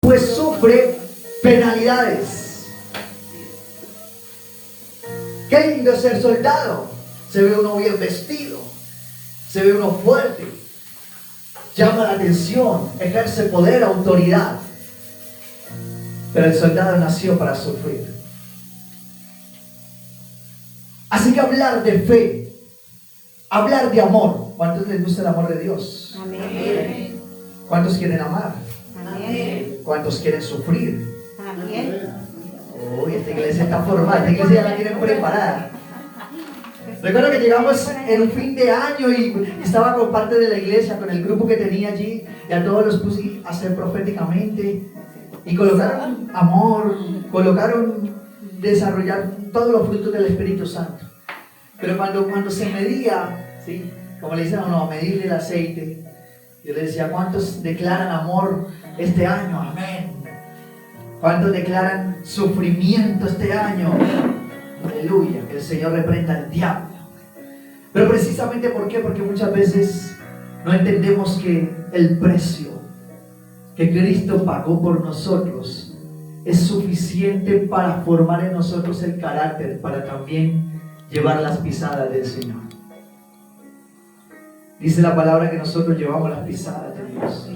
pues sufre penalidades. Qué lindo ser soldado. Se ve uno bien vestido, se ve uno fuerte, llama la atención, ejerce poder, autoridad. Pero el soldado nació para sufrir. Así que hablar de fe, hablar de amor. ¿Cuántos les gusta el amor de Dios? Amén. ¿Cuántos quieren amar? Amén. ¿Cuántos quieren sufrir? Amén. Uy, esta iglesia está formada, esta iglesia ya la tienen preparada. Recuerdo que llegamos en un fin de año y estaba con parte de la iglesia, con el grupo que tenía allí, y a todos los puse a hacer proféticamente. Y colocaron amor, colocaron desarrollar todos los frutos del Espíritu Santo. Pero cuando se medía, ¿sí? Como le dicen a uno, a medirle el aceite, yo le decía, ¿cuántos declaran amor este año? Amén. ¿Cuántos declaran sufrimiento este año? Aleluya, que el Señor reprenda al diablo. Pero precisamente ¿por qué? Porque muchas veces no entendemos que el precio que Cristo pagó por nosotros es suficiente para formar en nosotros el carácter, para también llevar las pisadas del Señor. Dice la palabra que nosotros llevamos las pisadas de Dios.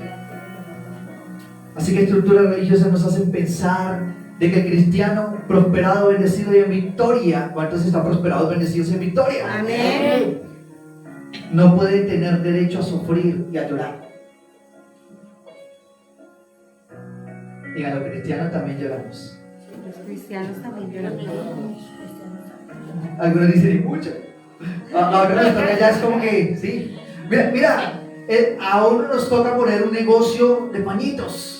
Así que estructuras religiosas nos hacen pensar de que el cristiano prosperado, bendecido y en victoria, ¿cuántos están prosperados, bendecidos y en victoria? Amén. No puede tener derecho a sufrir y a llorar. Digan, los cristianos también lloramos. Los cristianos también lloran. Algunos dicen, y mucho. Ahora nos toca ya, es como que, sí. Mira, a uno nos toca poner un negocio de pañitos.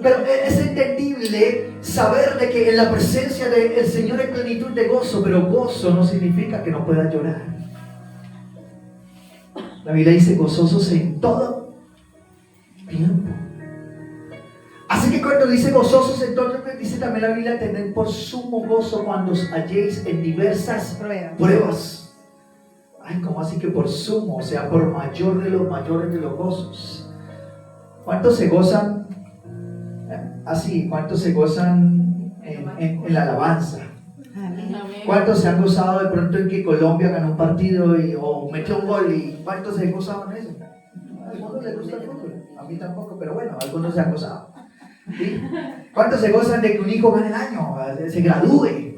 Pero es entendible saber de que en la presencia del Señor hay plenitud de gozo, pero gozo no significa que no pueda llorar. La Biblia dice gozosos en todo tiempo. Así que cuando dice gozosos en todo tiempo, dice también la Biblia, tened por sumo gozo cuando os halléis en diversas pruebas. Ay, ¿cómo así que por sumo? O sea, por mayor de los mayores de los gozos. ¿Cuántos se gozan? Así, ¿cuántos se gozan en la alabanza? Amén. ¿Cuántos se han gozado de pronto en que Colombia ganó un partido o metió un gol? ¿Y cuántos se gozaban en eso? A algunos les gusta el fútbol, a mí tampoco, pero bueno, algunos se han gozado. ¿Sí? ¿Cuántos se gozan de que un hijo gane el año, se gradúe?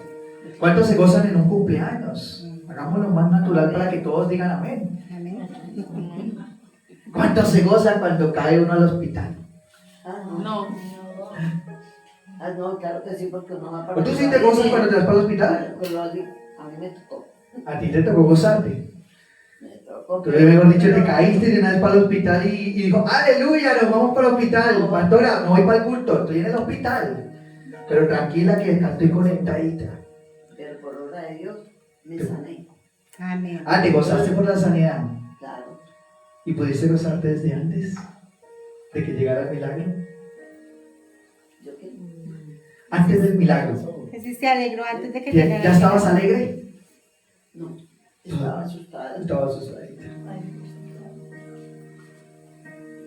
¿Cuántos se gozan en un cumpleaños? Hagámoslo más natural para que todos digan amén. Amén. ¿Cuántos se gozan cuando cae uno al hospital? No. No, claro que sí, porque uno va para... ¿Tú sí te gozas cuando te vas para el hospital? Pero a mí me tocó. A ti te tocó gozarte. Me tocó. Tú, mejor dicho, te caíste de una vez para el hospital y dijo, aleluya, nos vamos para el hospital. Pastora, no voy para el culto, estoy en el hospital. Pero tranquila que estoy conectadita. Pero por obra de Dios me sané. Amén. Ah, te gozaste por la sanidad. Claro. ¿Y pudiste gozarte desde antes de que llegara el milagro? Yo que Antes del milagro. Jesús se alegró antes de que ¿Ya, llegara ya el estabas milagro. alegre? no. Estaba asustada. Estaba asustadita.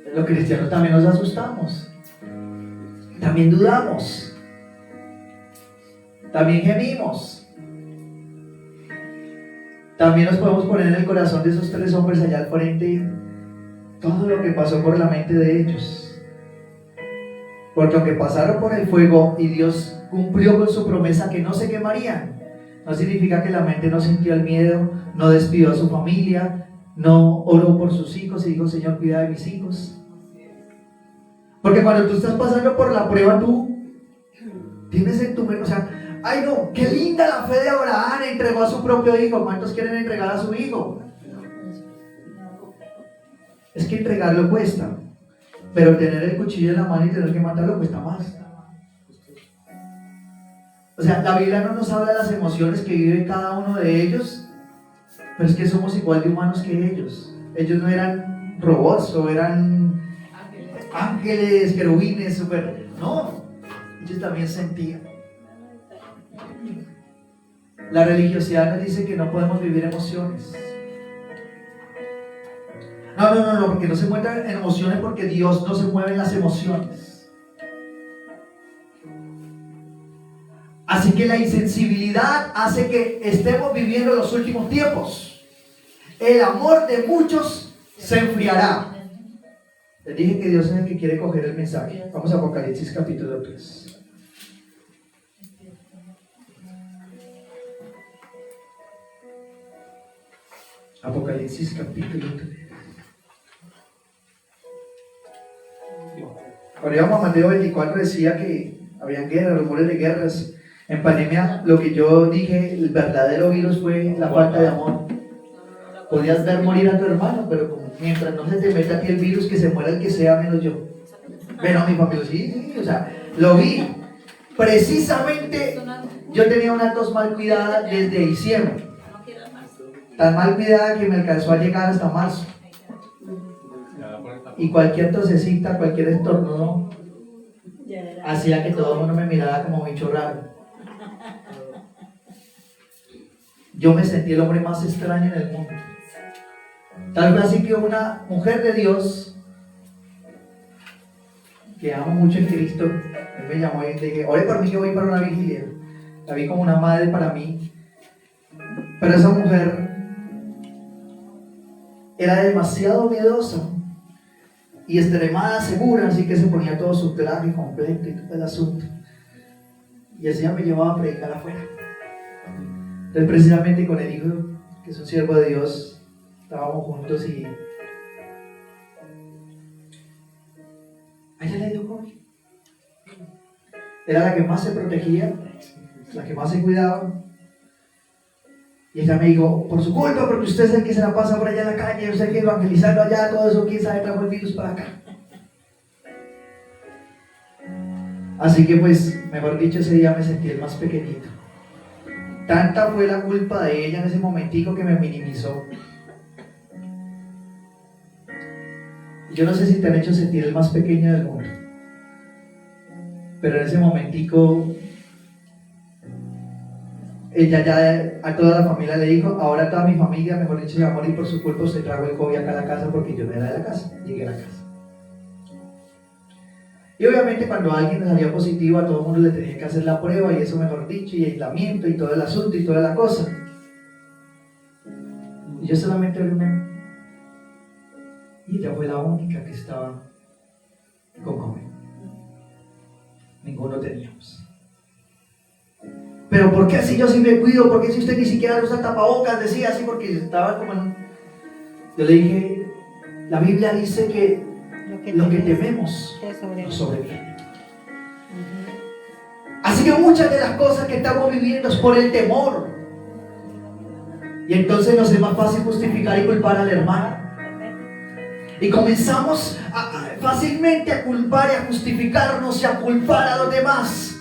Pero Los cristianos también nos asustamos. También dudamos. También gemimos. También nos podemos poner en el corazón de esos tres hombres allá al frente todo lo que pasó por la mente de ellos. Porque aunque pasaron por el fuego y Dios cumplió con su promesa que no se quemarían, no significa que la mente no sintió el miedo, no despidió a su familia, no oró por sus hijos y dijo, Señor, cuida de mis hijos. Porque cuando tú estás pasando por la prueba, tú tienes en tu mente, o sea, ay no, qué linda la fe de Abraham, entregó a su propio hijo. ¿Cuántos quieren entregar a su hijo? Es que entregarlo cuesta, pero tener el cuchillo en la mano y tener que matarlo cuesta más. O sea, la Biblia no nos habla de las emociones que vive cada uno de ellos, pero es que somos igual de humanos que ellos. Ellos no eran robots o eran ángeles, querubines, super... No, ellos también sentían. La religiosidad nos dice que no podemos vivir emociones. No, porque no se mueven emociones porque Dios no se mueve en las emociones. Así que la insensibilidad hace que estemos viviendo los últimos tiempos. El amor de muchos se enfriará. Les dije que Dios es el que quiere coger el mensaje. Vamos a Apocalipsis capítulo 3. Apocalipsis capítulo 3. Cuando íbamos a Mateo 24 decía que habían guerras, rumores de guerras. En pandemia lo que yo dije, el verdadero virus fue la falta de amor. Podías ver morir a tu hermano, pero mientras no se te meta a ti el virus, que se muera el que sea menos yo. Pero mi familia, sí, o sea, lo vi. Precisamente yo tenía una tos mal cuidada desde diciembre. Tan mal cuidada que me alcanzó a llegar hasta marzo. Y cualquier tosecita, cualquier estornudo hacía que todo el mundo me mirara como bicho raro. Yo me sentí el hombre más extraño en el mundo. Tal vez así que una mujer de Dios que amo mucho en Cristo, él me llamó y le dije, ore por mí que voy para una vigilia. La vi como una madre para mí. Pero esa mujer era demasiado miedosa y extremada segura, así que se ponía todo su traje completo y todo el asunto. Y así ella me llevaba a predicar afuera. Entonces precisamente con el hijo, que es un siervo de Dios, estábamos juntos y a ella le dio COVID. Era la que más se protegía, la que más se cuidaba. Y ella me dijo, por su culpa, porque usted es el que se la pasa por allá en la calle, usted hay que evangelizarlo allá, todo eso, quién sabe, trajo el virus para acá. Así que pues, mejor dicho, ese día me sentí el más pequeñito. Tanta fue la culpa de ella en ese momentico que me minimizó. Yo no sé si te han hecho sentir el más pequeño del mundo, pero en ese momentico ella ya a toda la familia le dijo, ahora toda mi familia, mejor dicho, se va a morir por su culpa, usted trajo el COVID acá a la casa porque yo no era de la casa, llegué a la casa. Y obviamente cuando alguien salía positivo a todo el mundo le tenía que hacer la prueba y eso mejor dicho, y aislamiento y todo el asunto y toda la cosa. Y yo solamente abrí una y ella fue la única que estaba con COVID. Ninguno teníamos. Pero ¿por qué si yo sí me cuido? ¿Por qué si usted ni siquiera usa tapabocas? Decía así porque estaba como en... Yo le dije, la Biblia dice que lo que tememos nos sobreviene. Así que muchas de las cosas que estamos viviendo es por el temor. Y entonces nos es más fácil justificar y culpar al hermano. Y comenzamos fácilmente a culpar y a justificarnos y a culpar a los demás.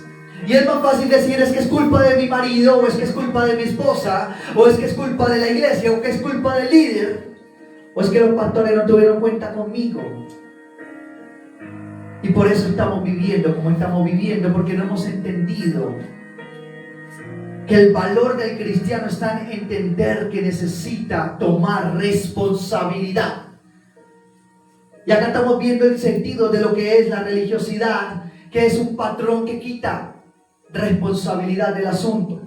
Y es más fácil decir, es que es culpa de mi marido, o es que es culpa de mi esposa, o es que es culpa de la iglesia, o que es culpa del líder, o es que los pastores no tuvieron cuenta conmigo. Y por eso estamos viviendo como estamos viviendo, porque no hemos entendido que el valor del cristiano está en entender que necesita tomar responsabilidad. Y acá estamos viendo el sentido de lo que es la religiosidad, que es un patrón que quita responsabilidad del asunto.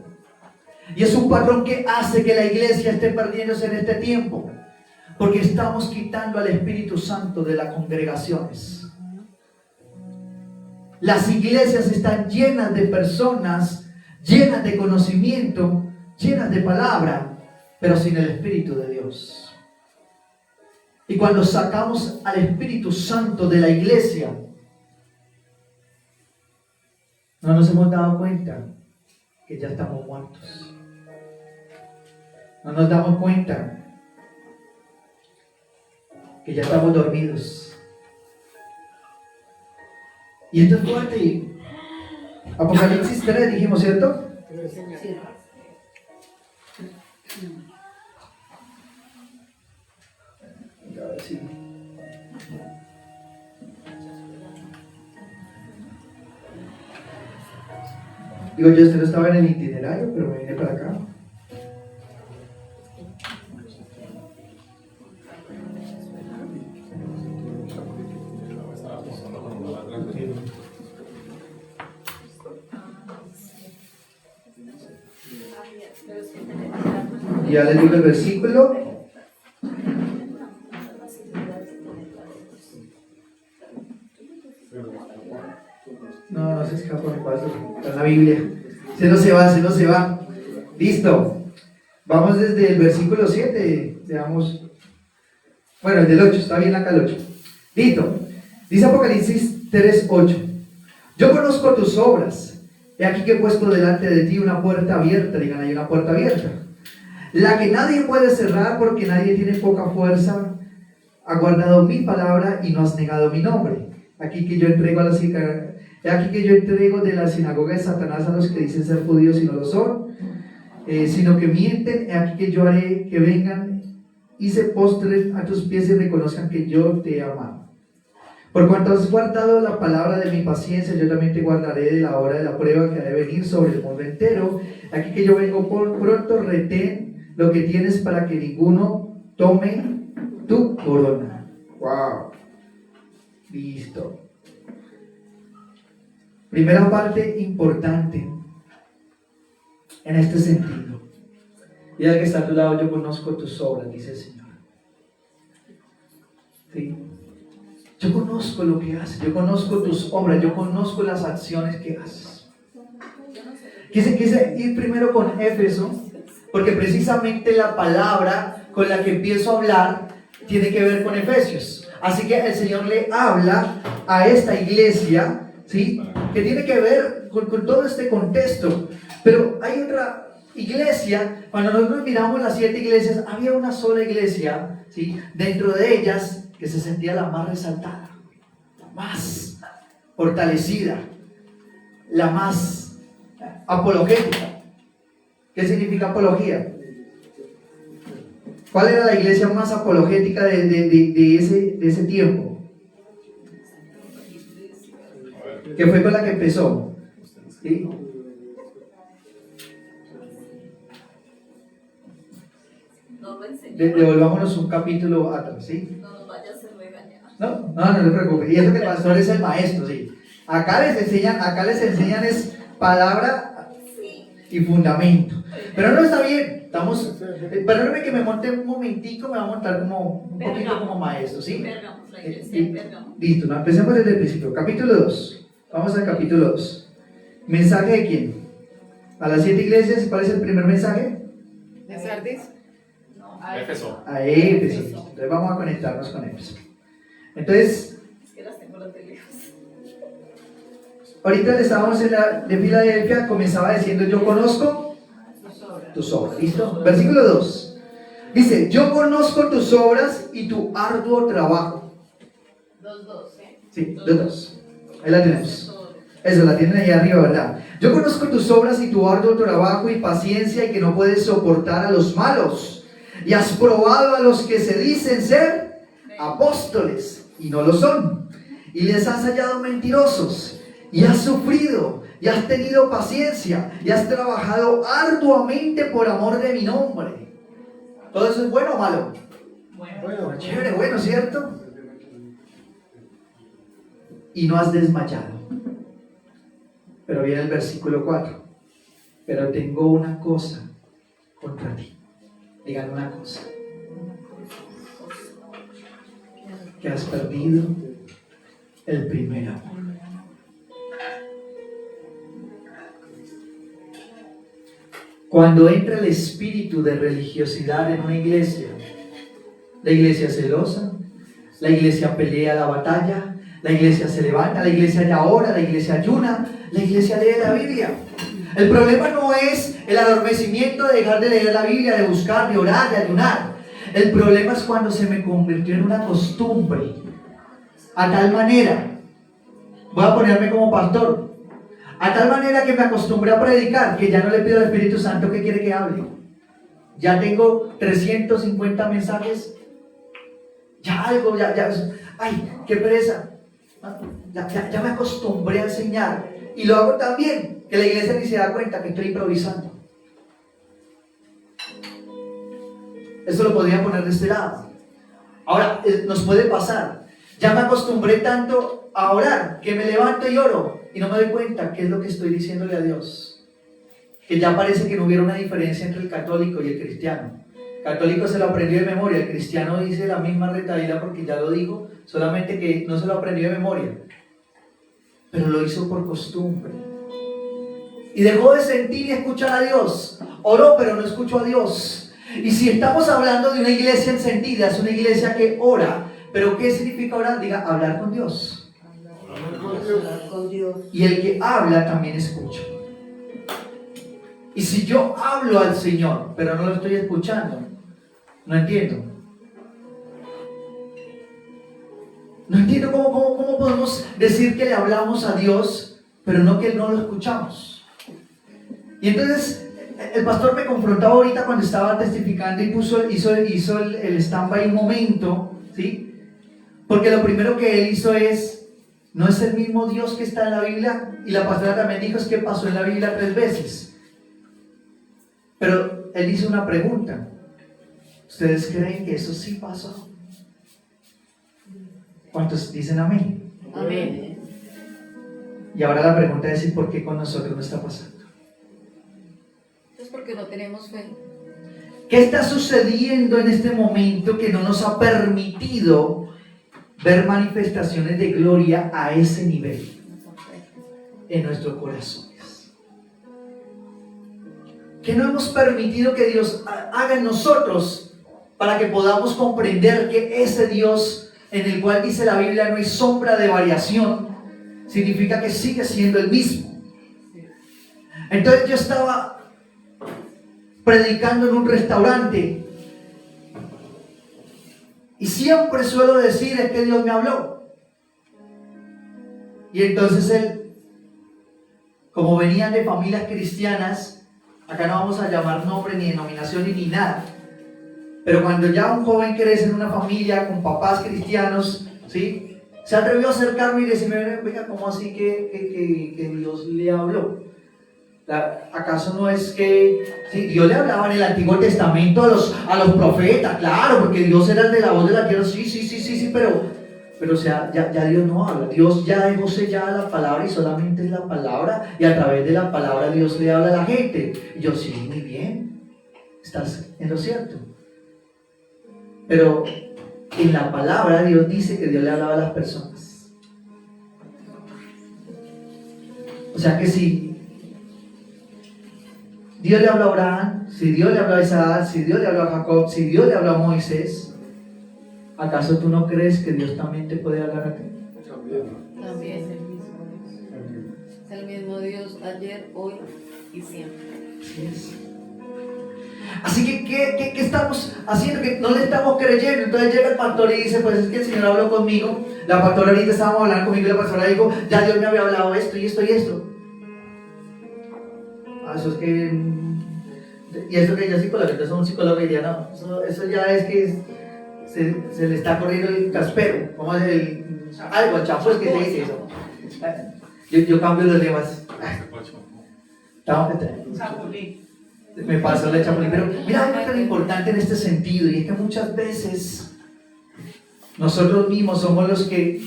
Y es un patrón que hace que la iglesia esté perdiéndose en este tiempo, porque estamos quitando al Espíritu Santo de las congregaciones. Las iglesias están llenas de personas, llenas de conocimiento, llenas de palabra, pero sin el Espíritu de Dios. Y cuando sacamos al Espíritu Santo de la iglesia, no nos hemos dado cuenta que ya estamos muertos. No nos damos cuenta que ya estamos dormidos. Y esto es fuerte. Apocalipsis 3 dijimos, ¿cierto? Sí. A ver si... Digo, yo no estaba en el itinerario, pero me vine para acá. Y ya les digo el versículo. No se escapa mi paso. Está en la Biblia. Se no se va. Listo. Vamos desde el versículo 7. Veamos. Bueno, el del 8. Está bien acá el 8. Listo. Dice Apocalipsis 3:8. Yo conozco tus obras. He aquí que he puesto delante de ti una puerta abierta. Digan ahí, una puerta abierta. La que nadie puede cerrar, porque nadie tiene poca fuerza. Ha guardado mi palabra y no has negado mi nombre. Aquí que yo entrego de la sinagoga de Satanás a los que dicen ser judíos y no lo son, sino que mienten. He aquí que yo haré que vengan y se postren a tus pies y reconozcan que yo te he amado. Por cuanto has guardado la palabra de mi paciencia, yo también te guardaré de la hora de la prueba que ha de venir sobre el mundo entero. Aquí que yo vengo por pronto, retén lo que tienes para que ninguno tome tu corona. Wow. Listo. Primera parte importante en este sentido. Y al que está a tu lado, yo conozco tus obras, dice el Señor. ¿Sí? Yo conozco lo que haces, yo conozco tus obras, yo conozco las acciones que haces. Quise ir primero con Éfeso, porque precisamente la palabra con la que empiezo a hablar tiene que ver con Efesios. Así que el Señor le habla a esta iglesia, ¿sí?, que tiene que ver con todo este contexto. Pero hay otra iglesia. Cuando nosotros miramos las 7 iglesias, había una sola iglesia, ¿sí?, dentro de ellas que se sentía la más resaltada, la más fortalecida, la más apologética. ¿Qué significa apología? ¿Cuál era la iglesia más apologética de ese tiempo? Que fue con la que empezó. ¿Sí? Devolvámonos un capítulo atrás, ¿sí? No nos vaya a hacer regañar. No se preocupe. Y eso que el pastor es el maestro, ¿sí? Acá les enseñan es palabra y fundamento. Pero no está bien. Perdóname que me monte un momentico, me va a montar como un poquito como maestro, ¿sí? Pérgamos, la iglesia de Pérgamo. Listo, no, empecemos desde el principio. Capítulo 2. Vamos al capítulo 2. ¿Mensaje de quién? A las 7 iglesias. ¿Cuál es el primer mensaje? ¿De Sardis? Éfeso. A Éfeso. Entonces vamos a conectarnos con Éfeso. Entonces, Es que las tengo las de lejos. ahorita estábamos en la de Filadelfia, comenzaba diciendo: yo conozco tus obras. ¿Listo? Versículo 2. Dice: yo conozco tus obras y tu arduo trabajo. 2:2, ¿eh? Sí, 2:2. Ahí la tenemos. Eso, la tienen ahí arriba, ¿verdad? Yo conozco tus obras y tu arduo trabajo y paciencia, y que no puedes soportar a los malos. Y has probado a los que se dicen ser apóstoles y no lo son. Y les has hallado mentirosos. Y has sufrido, y has tenido paciencia, y has trabajado arduamente por amor de mi nombre. ¿Todo eso es bueno o malo? Bueno. Chévere, bueno, ¿cierto? Y no has desmayado. Pero viene el versículo 4. Pero tengo una cosa contra ti. Digan una cosa. Que has perdido el primer amor. Cuando entra el espíritu de religiosidad en una iglesia, la iglesia es celosa, la iglesia pelea la batalla, la iglesia se levanta, la iglesia ora, la iglesia ayuna, la iglesia lee la Biblia. El problema no es el adormecimiento de dejar de leer la Biblia, de buscar, de orar, de ayunar. El problema es cuando se me convirtió en una costumbre, a tal manera, voy a ponerme como pastor, a tal manera que me acostumbré a predicar, que ya no le pido al Espíritu Santo que quiere que hable. Ya tengo 350 mensajes, ya algo, ay, qué pereza. Ya me acostumbré a enseñar, y lo hago tan bien que la iglesia ni se da cuenta que estoy improvisando. Eso lo podría poner de este lado. Ahora, nos puede pasar. Ya me acostumbré tanto a orar que me levanto y oro y no me doy cuenta qué es lo que estoy diciéndole a Dios. que ya parece que no hubiera una diferencia entre el católico y el cristiano. El católico se lo aprendió de memoria, el cristiano dice la misma retahíla porque ya lo dijo, solamente que no se lo aprendió de memoria, pero lo hizo por costumbre. Y dejó de sentir y escuchar a Dios. Oró, pero no escuchó a Dios. Y si estamos hablando de una iglesia encendida, es una iglesia que ora, pero ¿qué significa orar? Diga, hablar con Dios. Hablar con Dios. Y el que habla también escucha. Y si yo hablo al Señor, pero no lo estoy escuchando, no entiendo. No entiendo cómo podemos decir que le hablamos a Dios, pero no que no lo escuchamos. Y entonces el pastor me confrontaba ahorita cuando estaba testificando y hizo el stand-by un momento, ¿sí? Porque lo primero que él hizo no es el mismo Dios que está en la Biblia, y la pastora también dijo, es que pasó en la Biblia 3 veces. Pero él hizo una pregunta. ¿Ustedes creen que eso sí pasó? ¿Cuántos dicen amén? Amén. Y ahora la pregunta es, ¿y por qué con nosotros no está pasando? Es porque no tenemos fe. ¿Qué está sucediendo en este momento que no nos ha permitido ver manifestaciones de gloria a ese nivel en nuestros corazones? ¿Qué no hemos permitido que Dios haga en nosotros para que podamos comprender que ese Dios en el cual dice la Biblia no hay sombra de variación, significa que sigue siendo el mismo? Entonces yo estaba predicando en un restaurante y siempre suelo decir es que Dios me habló. Y entonces él, como venían de familias cristianas, acá no vamos a llamar nombre ni denominación ni nada, pero cuando ya un joven crece en una familia con papás cristianos, ¿sí?, se atrevió a acercarme y decirme, venga, ¿cómo así que Dios le habló? ¿Acaso no es que Dios le hablaba en el Antiguo Testamento a los profetas? Claro, porque Dios era el de la voz de la tierra, sí, pero o sea, ya Dios no habla. Dios ya dejó sellada la palabra y solamente es la palabra, y a través de la palabra Dios le habla a la gente. Y yo, sí, muy bien, estás en lo cierto. Pero en la palabra Dios dice que Dios le hablaba a las personas. O sea que si Dios le habló a Abraham, si Dios le habló a Isaac, si Dios le habló a Jacob, si Dios le habló a Moisés, ¿acaso tú no crees que Dios también te puede hablar a ti? También es el mismo Dios. Es el mismo Dios ayer, hoy y siempre. Así es. Así que, ¿qué estamos haciendo? Que no le estamos creyendo. Entonces llega el pastor y dice, pues es que el Señor habló conmigo. La pastora ahorita estábamos hablando conmigo y la pastora dijo, ya Dios me había hablado esto y esto y esto. Eso es que... Y eso que yo soy psicólogo, entonces un psicólogo diría, no, eso ya es que se le está corriendo el caspero. ¿Cómo es algo, el champú es que se dice eso? Yo cambio los lemas. Me pasó la chapulín, pero mira algo tan importante en este sentido, y es que muchas veces nosotros mismos somos los que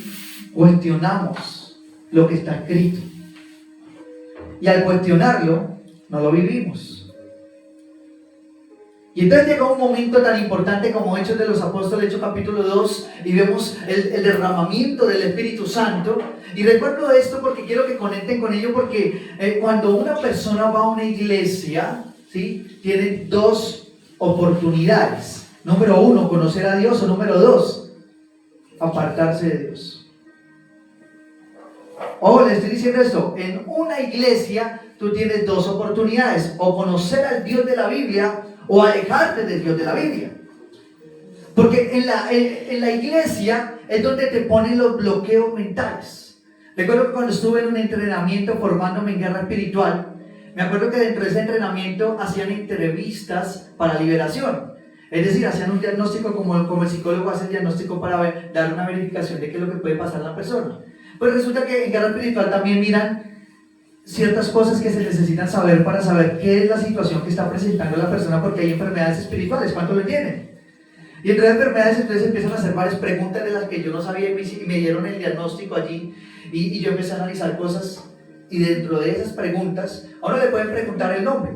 cuestionamos lo que está escrito, y al cuestionarlo no lo vivimos. Y entonces llega un momento tan importante como Hechos de los Apóstoles, Hechos capítulo 2, y vemos el derramamiento del Espíritu Santo. Y recuerdo esto porque quiero que conecten con ello, porque cuando una persona va a una iglesia, ¿sí?, tiene dos oportunidades. Número 1, conocer a Dios, o número 2, apartarse de Dios. Le estoy diciendo esto, en una iglesia tú tienes dos oportunidades: o conocer al Dios de la Biblia, o alejarte del Dios de la Biblia. Porque en la iglesia es donde te ponen los bloqueos mentales. Recuerdo que cuando estuve en un entrenamiento formándome en guerra espiritual, me acuerdo que dentro de ese entrenamiento hacían entrevistas para liberación. Es decir, hacían un diagnóstico como el psicólogo hace el diagnóstico para dar una verificación de qué es lo que puede pasar a la persona. Pues resulta que en guerra espiritual también miran ciertas cosas que se necesitan saber para saber qué es la situación que está presentando la persona, porque hay enfermedades espirituales. ¿Cuántos lo entienden? Y entre las enfermedades entonces empiezan a hacer varias preguntas de las que yo no sabía, y me dieron el diagnóstico allí, y yo empecé a analizar cosas, y dentro de esas preguntas, a uno le pueden preguntar el nombre.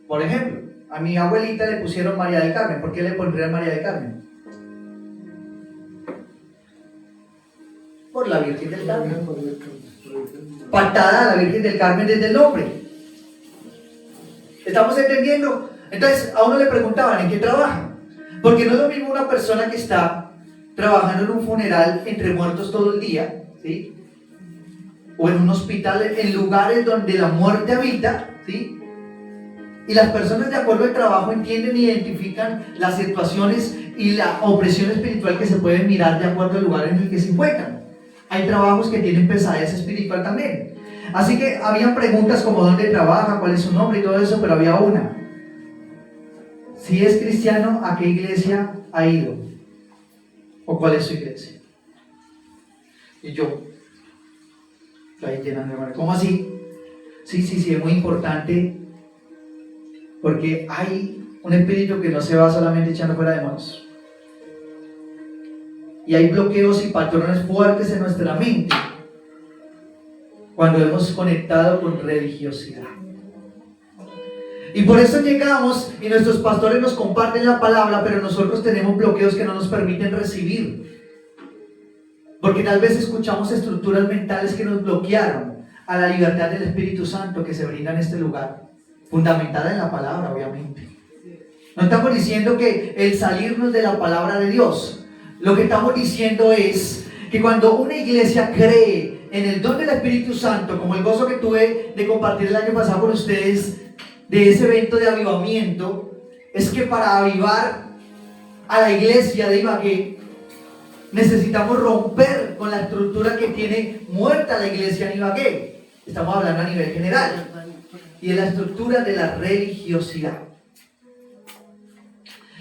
Por ejemplo, a mi abuelita le pusieron María del Carmen. ¿Por qué le pondrían María del Carmen? Por la Virgen del Carmen. Pactada a la Virgen del Carmen desde el nombre. ¿Estamos entendiendo? Entonces, a uno le preguntaban ¿en qué trabaja? Porque no es lo mismo una persona que está trabajando en un funeral entre muertos todo el día, ¿sí? O en un hospital, en lugares donde la muerte habita, ¿sí? Y las personas de acuerdo al trabajo entienden e identifican las situaciones y la opresión espiritual que se pueden mirar de acuerdo al lugar en el que se encuentran. Hay trabajos que tienen pesadez espiritual también. Así que habían preguntas como dónde trabaja, cuál es su nombre y todo eso, pero había una. Si es cristiano, ¿a qué iglesia ha ido? ¿O cuál es su iglesia? Y yo ahí llenando, hermano. ¿Cómo así? Sí, es muy importante porque hay un espíritu que no se va solamente echando fuera demonios. Y hay bloqueos y patrones fuertes en nuestra mente cuando hemos conectado con religiosidad. Y por eso llegamos y nuestros pastores nos comparten la palabra, pero nosotros tenemos bloqueos que no nos permiten recibir. Porque tal vez escuchamos estructuras mentales que nos bloquearon a la libertad del Espíritu Santo que se brinda en este lugar, fundamentada en la palabra, obviamente. No estamos diciendo que el salirnos de la palabra de Dios, lo que estamos diciendo es que cuando una iglesia cree en el don del Espíritu Santo, como el gozo que tuve de compartir el año pasado con ustedes, de ese evento de avivamiento, es que para avivar a la iglesia de Ibagué, necesitamos romper con la estructura que tiene muerta la iglesia en Ibagué. Estamos hablando a nivel general. Y de la estructura de la religiosidad.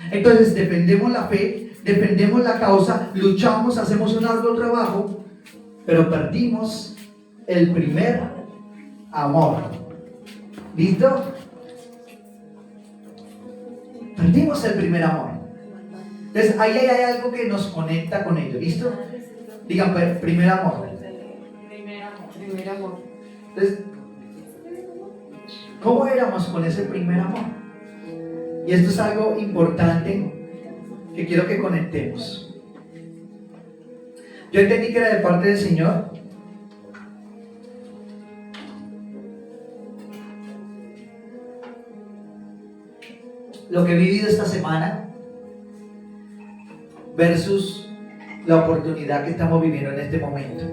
Entonces defendemos la fe, defendemos la causa, luchamos, hacemos un arduo trabajo, pero perdimos el primer amor. ¿Listo? Perdimos el primer amor. Entonces ahí hay algo que nos conecta con ello. ¿Listo? Digan, pues, primer amor. Primer amor. Entonces, ¿cómo éramos con ese primer amor? Y esto es algo importante que quiero que conectemos. Yo entendí que era de parte del Señor. Lo que he vivido esta semana versus la oportunidad que estamos viviendo en este momento.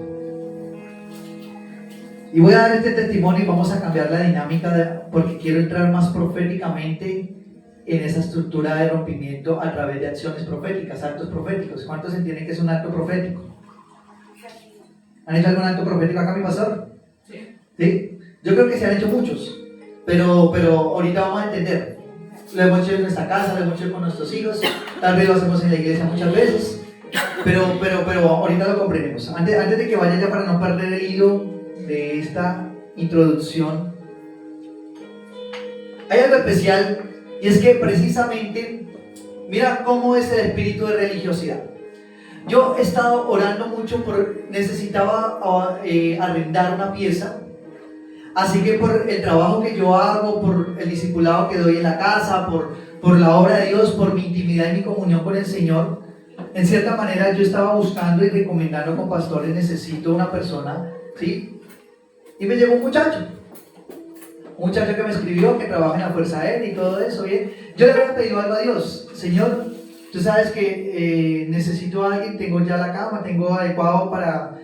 Y voy a dar este testimonio y vamos a cambiar la dinámica porque quiero entrar más proféticamente en esa estructura de rompimiento a través de acciones proféticas, actos proféticos. ¿Cuántos entienden que es un acto profético? ¿Han hecho algún acto profético acá, mi pastor? Sí. Yo creo que se han hecho muchos, pero ahorita vamos a entender. Lo hemos hecho en nuestra casa, lo hemos hecho con nuestros hijos, tal vez lo hacemos en la iglesia muchas veces, pero ahorita lo comprendemos. Antes de que vaya ya, para no perder el hilo de esta introducción, hay algo especial, y es que precisamente mira cómo es el espíritu de religiosidad. Yo he estado orando mucho necesitaba arrendar una pieza, así que por el trabajo que yo hago, por el discipulado que doy en la casa, por la obra de Dios, por mi intimidad y mi comunión con el Señor, en cierta manera yo estaba buscando y recomendando con pastores, necesito una persona, ¿sí? Y me llegó un muchacho que me escribió, que trabaja en la Fuerza Aérea y todo eso, bien. Yo le había pedido algo a Dios: Señor, tú sabes que necesito a alguien, tengo ya la cama, tengo adecuado para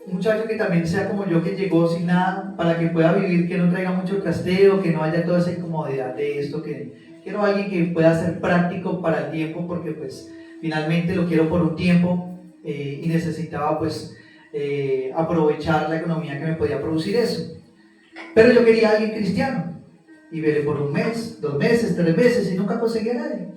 un muchacho que también sea como yo, que llegó sin nada, para que pueda vivir, que no traiga mucho trasteo, que no haya toda esa incomodidad de esto, que quiero a alguien que pueda ser práctico para el tiempo, porque pues finalmente lo quiero por un tiempo y necesitaba pues aprovechar la economía que me podía producir eso. Pero yo quería a alguien cristiano y veré por un mes, 2 meses, 3 meses y nunca conseguí a nadie.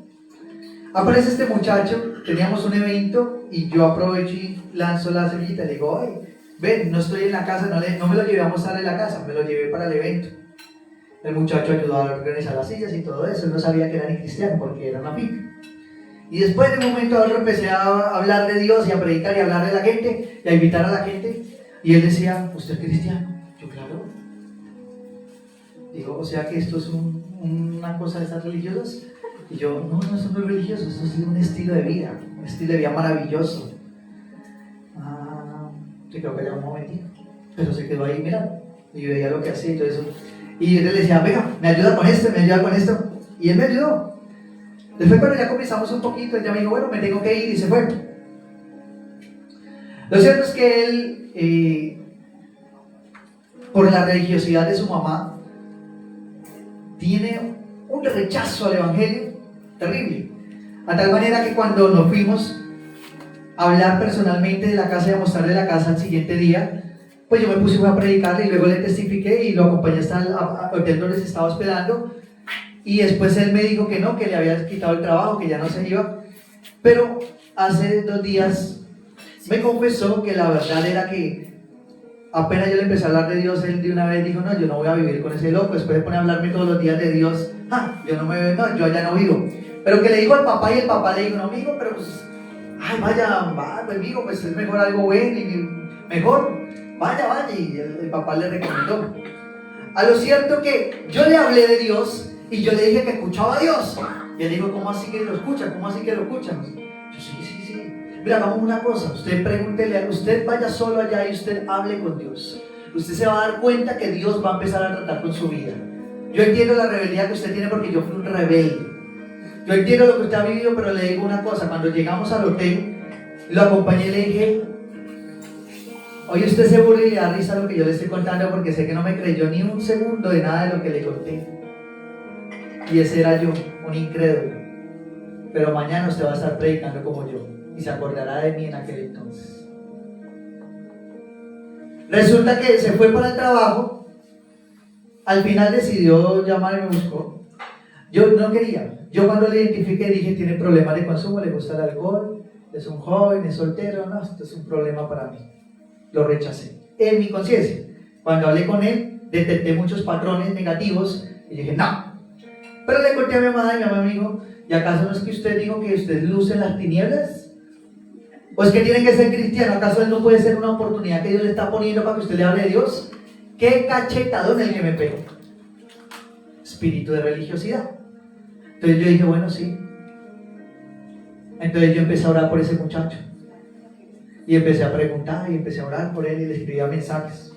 Aparece este muchacho, teníamos un evento y yo aprovecho y lanzo la semillita, le digo: oye, ven, no estoy en la casa, no me lo llevé a mostrar en la casa, me lo llevé para el evento. El muchacho ayudó a organizar las sillas y todo eso. Él no sabía que era ni cristiano porque era una pica. Y después de un momento a otro empecé a hablar de Dios y a predicar y a hablar de la gente y a invitar a la gente, y él decía: ¿usted es cristiano? Yo, claro. Digo, o sea que esto es una cosa de estas religiosas. Y yo, no, eso no es religioso, eso es un estilo de vida maravilloso. Se quedó callado un momentito, pero se quedó ahí mirando y veía lo que hacía y todo eso. Y yo le decía, venga, me ayuda con esto, y él me ayudó. Después cuando ya comenzamos un poquito, él ya me dijo, bueno, me tengo que ir, y se fue. Lo cierto es que él, por la religiosidad de su mamá, tiene un rechazo al evangelio terrible, a tal manera que cuando nos fuimos a hablar personalmente de la casa y a mostrarle la casa al siguiente día, pues yo me puse a predicarle y luego le testifiqué y lo acompañé hasta el hotel donde se estaba hospedando, y después él me dijo que no, que le había quitado el trabajo, que ya no se iba. Pero hace 2 días me confesó que la verdad era que apenas yo le empecé a hablar de Dios, él de una vez dijo, no, yo no voy a vivir con ese loco. Después de poner a hablarme todos los días de Dios, yo allá no vivo. Pero que le dijo al papá, y el papá le dijo, no, amigo, pero pues, ay, pues amigo, pues es mejor algo bueno y mejor, vaya, y el papá le recomendó. A lo cierto que yo le hablé de Dios y yo le dije que escuchaba a Dios. Y él dijo, ¿cómo así que lo escuchan? ¿Cómo así que lo escuchan? Yo, sí. Mira, hagamos una cosa, usted pregúntele, usted vaya solo allá y usted hable con Dios. Usted se va a dar cuenta que Dios va a empezar a tratar con su vida. Yo entiendo la rebeldía que usted tiene porque yo fui un rebelde. Yo entiendo lo que usted ha vivido, pero le digo una cosa, cuando llegamos al hotel, lo acompañé y le dije, oye, usted se burla y le da risa lo que yo le estoy contando porque sé que no me creyó ni un segundo de nada de lo que le conté. Y ese era yo, un incrédulo. Pero mañana usted va a estar predicando como yo y se acordará de mí en aquel entonces. Resulta que se fue para el trabajo, al final decidió llamar y me buscó. Yo no quería. Yo cuando le identifiqué dije, tiene problemas de consumo, le gusta el alcohol, es un joven, es soltero, no, esto es un problema para mí. Lo rechacé. En mi conciencia, cuando hablé con él, detecté muchos patrones negativos y dije, no. Pero le conté a mi mamá y mi mamá me dijo, ¿y acaso no es que usted dijo que usted luce en las tinieblas? ¿O es que tiene que ser cristiano? ¿Acaso él no puede ser una oportunidad que Dios le está poniendo para que usted le hable de Dios? ¡Qué cachetadón el que me pegó! Espíritu de religiosidad. Entonces yo dije, bueno, sí. Entonces yo empecé a orar por ese muchacho. Y empecé a preguntar y empecé a orar por él y le escribía mensajes.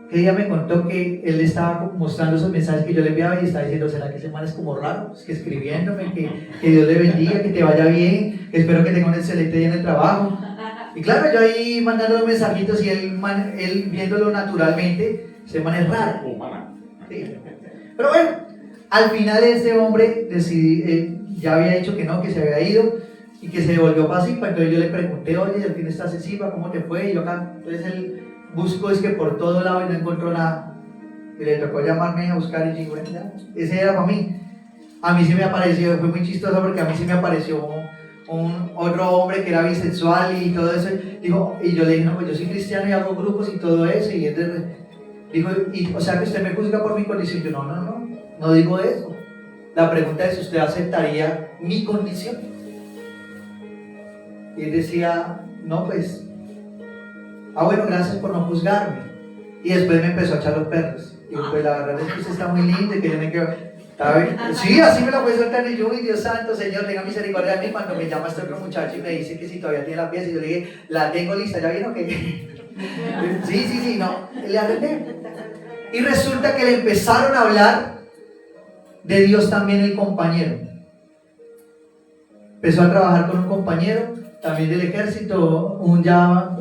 Que ella me contó que él estaba mostrando esos mensajes que yo le enviaba y estaba diciendo, ¿será que ese man es como raro? Es que escribiéndome, que Dios le bendiga, que te vaya bien, que espero que tenga un excelente día en el trabajo. Y claro, yo ahí mandando los mensajitos y él viéndolo naturalmente, ese man es raro. Sí. Pero bueno, al final ese hombre ya había dicho que no, que se había ido y que se devolvió para Zipa. Entonces yo le pregunté, oye, al fin estás en Zipa, ¿cómo te fue? Y yo acá, entonces él buscó, es que por todo lado y no encontró nada. Y le tocó llamarme a buscar y dije, bueno, ya, ese era para mí. A mí sí me apareció, fue muy chistoso porque a mí sí me apareció otro hombre que era bisexual y todo eso. Digo, y yo le dije, no, pues yo soy cristiano y hago grupos y todo eso. Y él dijo, o sea que usted me juzga por mi condición. Yo, no digo eso. La pregunta es si usted aceptaría mi condición. Y él decía, no, pues, bueno, gracias por no juzgarme. Y después me empezó a echar los perros. Digo, pues la verdad es que usted está muy lindo y que yo me quedo. Sí, así me lo puede soltar. Y yo, Dios santo, Señor, tenga misericordia de mí. Cuando me llama este otro muchacho y me dice que si todavía tiene la pieza, y yo le dije, la tengo lista, ¿ya vino que? Sí, no, le arreglé. Y resulta que le empezaron a hablar de Dios también el compañero. Empezó a trabajar con un compañero, también del ejército, un ya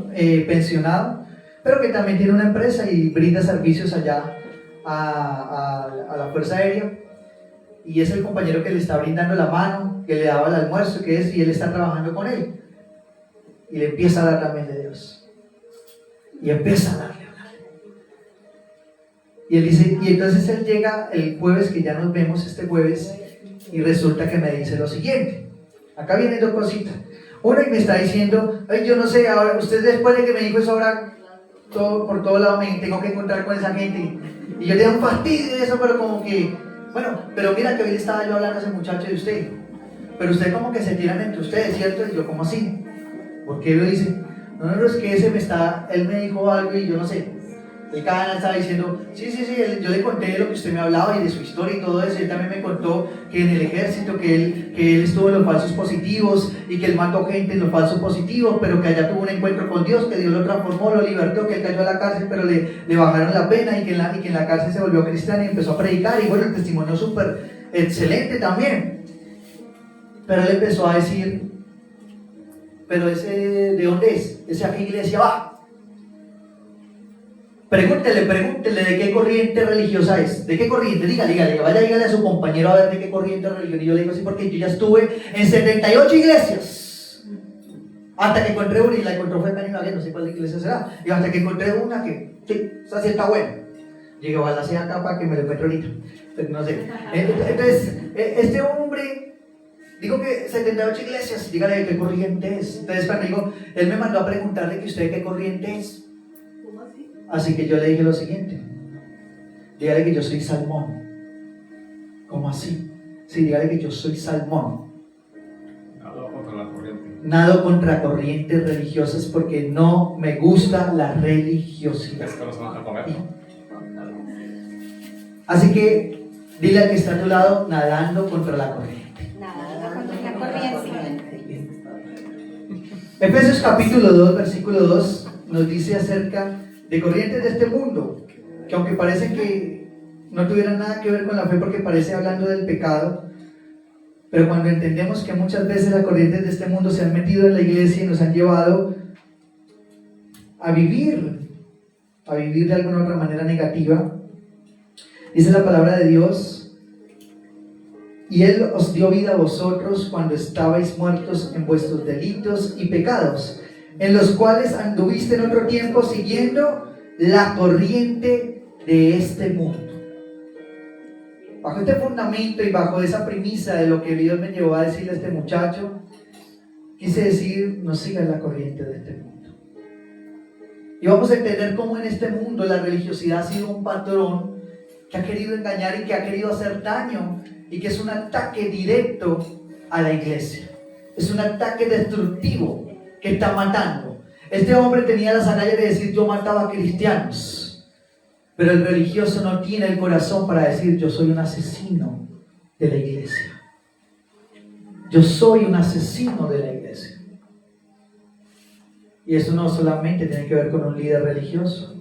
pensionado, pero que también tiene una empresa y brinda servicios allá a la Fuerza Aérea. Y es el compañero que le está brindando la mano, que le daba el almuerzo, y él está trabajando con él. Y le empieza a dar también de Dios. Y empieza a darle. Y él dice, y entonces él llega el jueves, que ya nos vemos este jueves, y resulta que me dice lo siguiente. Acá vienen 2 cositas. Uno, y me está diciendo, ay, yo no sé, ahora usted después de que me dijo eso, ahora por todo lado me tengo que encontrar con esa gente. Y yo tengo un fastidio de eso, pero como que, bueno, pero mira que hoy estaba yo hablando a ese muchacho de usted. Pero usted como que se tiran entre ustedes, ¿cierto? Y yo, ¿cómo así? ¿Por qué lo dice? No, es que él me dijo algo y yo no sé. Él cada vez estaba diciendo, sí, yo le conté de lo que usted me hablaba y de su historia y todo eso. Él también me contó que en el ejército, que él estuvo en los falsos positivos y que él mató gente en los falsos positivos, pero que allá tuvo un encuentro con Dios, que Dios lo transformó, lo libertó, que él cayó a la cárcel, pero le bajaron la pena y que en la cárcel se volvió cristiano y empezó a predicar. Y bueno, el testimonio es súper excelente también. Pero él empezó a decir, pero ese, ¿de dónde es? ¿Ese a qué iglesia va? Pregúntele de qué corriente religiosa es. ¿De qué corriente? Dígale, dígale a su compañero a ver de qué corriente religiosa. Y yo le digo así porque yo ya estuve en 78 iglesias. Hasta que encontré una, y la encontré fue acá en Ibagué, no sé cuál iglesia será. Y hasta que encontré una que, sí, esa sí está buena. Llegué, ojalá sea acá para que me lo encuentre ahorita. Pero no sé. Entonces, este hombre, digo que 78 iglesias, dígale de qué corriente es. Entonces cuando digo, él me mandó a preguntarle que usted de qué corriente es. Así que yo le dije lo siguiente, dígale que yo soy Salmón. ¿Cómo así? Sí, dígale que yo soy Salmón. Nado contra la corriente. Nado contra corrientes religiosas porque no me gusta la religiosidad. Es que no se van a comer, ¿no? Así que dile al que está a tu lado, nadando contra la corriente. Nada, contra la corriente. Efesios capítulo 2, versículo 2 nos dice acerca de corrientes de este mundo, que aunque parece que no tuvieran nada que ver con la fe porque parece hablando del pecado, pero cuando entendemos que muchas veces las corrientes de este mundo se han metido en la iglesia y nos han llevado a vivir de alguna otra manera negativa, dice la palabra de Dios, y Él os dio vida a vosotros cuando estabais muertos en vuestros delitos y pecados, en los cuales anduviste en otro tiempo siguiendo la corriente de este mundo. Bajo este fundamento y bajo esa premisa de lo que Dios me llevó a decirle a este muchacho, quise decir, no sigas la corriente de este mundo. Y vamos a entender cómo en este mundo la religiosidad ha sido un patrón que ha querido engañar y que ha querido hacer daño y que es un ataque directo a la iglesia. Es un ataque destructivo que está matando. Este hombre tenía las agallas de decir yo mataba a cristianos, pero el religioso no tiene el corazón para decir yo soy un asesino de la iglesia. Yo soy un asesino de la iglesia. Y eso no solamente tiene que ver con un líder religioso.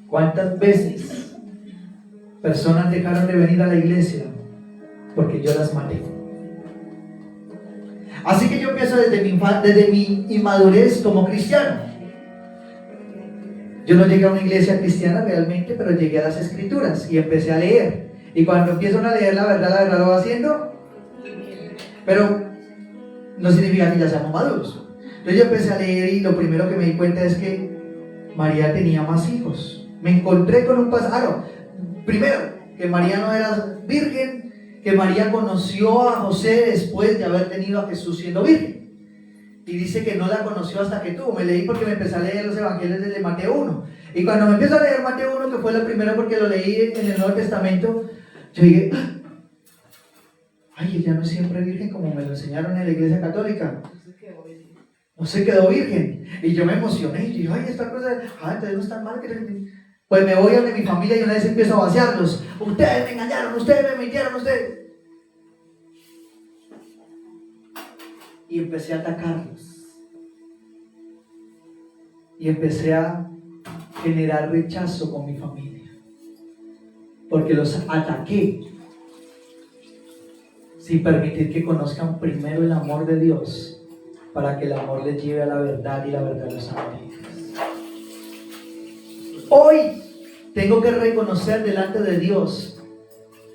¿Cuántas veces personas dejaron de venir a la iglesia porque yo las maté? Así que yo empiezo desde mi inmadurez como cristiano. Yo no llegué a una iglesia cristiana realmente, pero llegué a las escrituras y empecé a leer. Y cuando empiezo a leer la verdad lo va haciendo. Pero no significa que ya seamos maduros. Entonces yo empecé a leer y lo primero que me di cuenta es que María tenía más hijos. Me encontré con un pasaje. Primero, que María no era virgen, que María conoció a José después de haber tenido a Jesús siendo virgen. Y dice que no la conoció hasta que tuvo. Me leí porque me empecé a leer los evangelios desde Mateo 1. Y cuando me empiezo a leer Mateo 1, que fue la primera porque lo leí en el Nuevo Testamento, yo dije, ay, ella no es siempre virgen como me lo enseñaron en la iglesia católica. No se quedó virgen. Y yo me emocioné. Y yo, ay, esta cosa, entonces no es tan mal que... Pues me voy a mi familia y una vez empiezo a vaciarlos. Ustedes me engañaron, ustedes me mintieron, ustedes. Y empecé a atacarlos. Y empecé a generar rechazo con mi familia. Porque los ataqué. Sin permitir que conozcan primero el amor de Dios. Para que el amor les lleve a la verdad y la verdad los haga libres. Hoy tengo que reconocer delante de Dios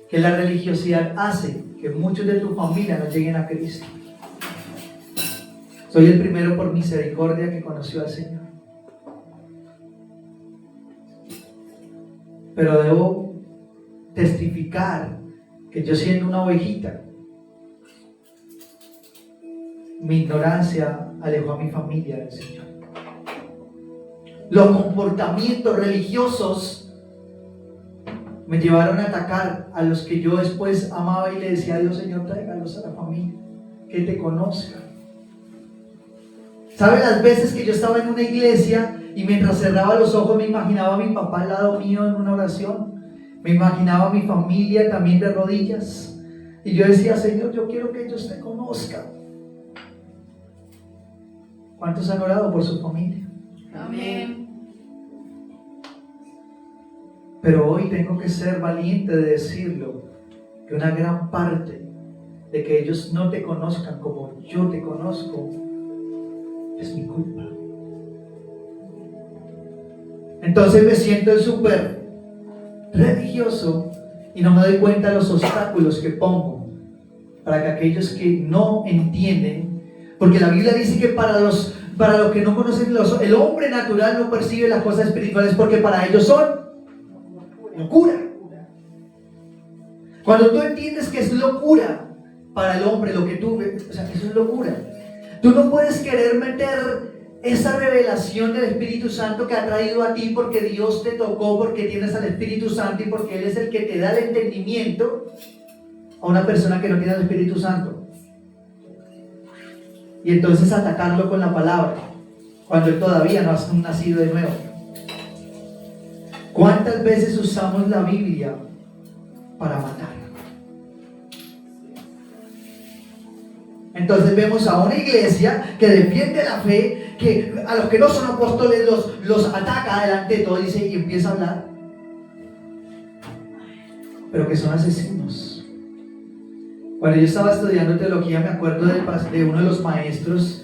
que la religiosidad hace que muchos de tu familia no lleguen a Cristo. Soy el primero por misericordia que conoció al Señor. Pero debo testificar que yo siendo una ovejita, mi ignorancia alejó a mi familia del Señor. Los comportamientos religiosos me llevaron a atacar a los que yo después amaba y le decía a Dios, Señor, tráigalos a la familia, que te conozcan. ¿Sabe las veces que yo estaba en una iglesia Y mientras cerraba los ojos me imaginaba a mi papá al lado mío en una oración. Me imaginaba a mi familia también de rodillas. Y yo decía, Señor, yo quiero que ellos te conozcan. ¿Cuántos han orado por su familia? Amén. Pero hoy tengo que ser valiente de decirlo, que una gran parte de que ellos no te conozcan como yo te conozco es mi culpa. Entonces me siento súper religioso y no me doy cuenta de los obstáculos que pongo para que aquellos que no entienden, porque la Biblia dice que para los que no conocen, el hombre natural no percibe las cosas espirituales porque para ellos son locura. Cuando tú entiendes que es locura para el hombre lo que tú ves, o sea, eso es locura. Tú no puedes querer meter esa revelación del Espíritu Santo que ha traído a ti porque Dios te tocó, porque tienes al Espíritu Santo y porque Él es el que te da el entendimiento, a una persona que no tiene el Espíritu Santo. Y entonces atacarlo con la palabra cuando él todavía no ha nacido de nuevo. ¿Cuántas veces usamos la Biblia para matar? Entonces vemos a una iglesia que defiende la fe, que a los que no son apóstoles los ataca delante de todo, dice, y empieza a hablar, pero que son asesinos. Cuando yo estaba estudiando teología me acuerdo de uno de los maestros,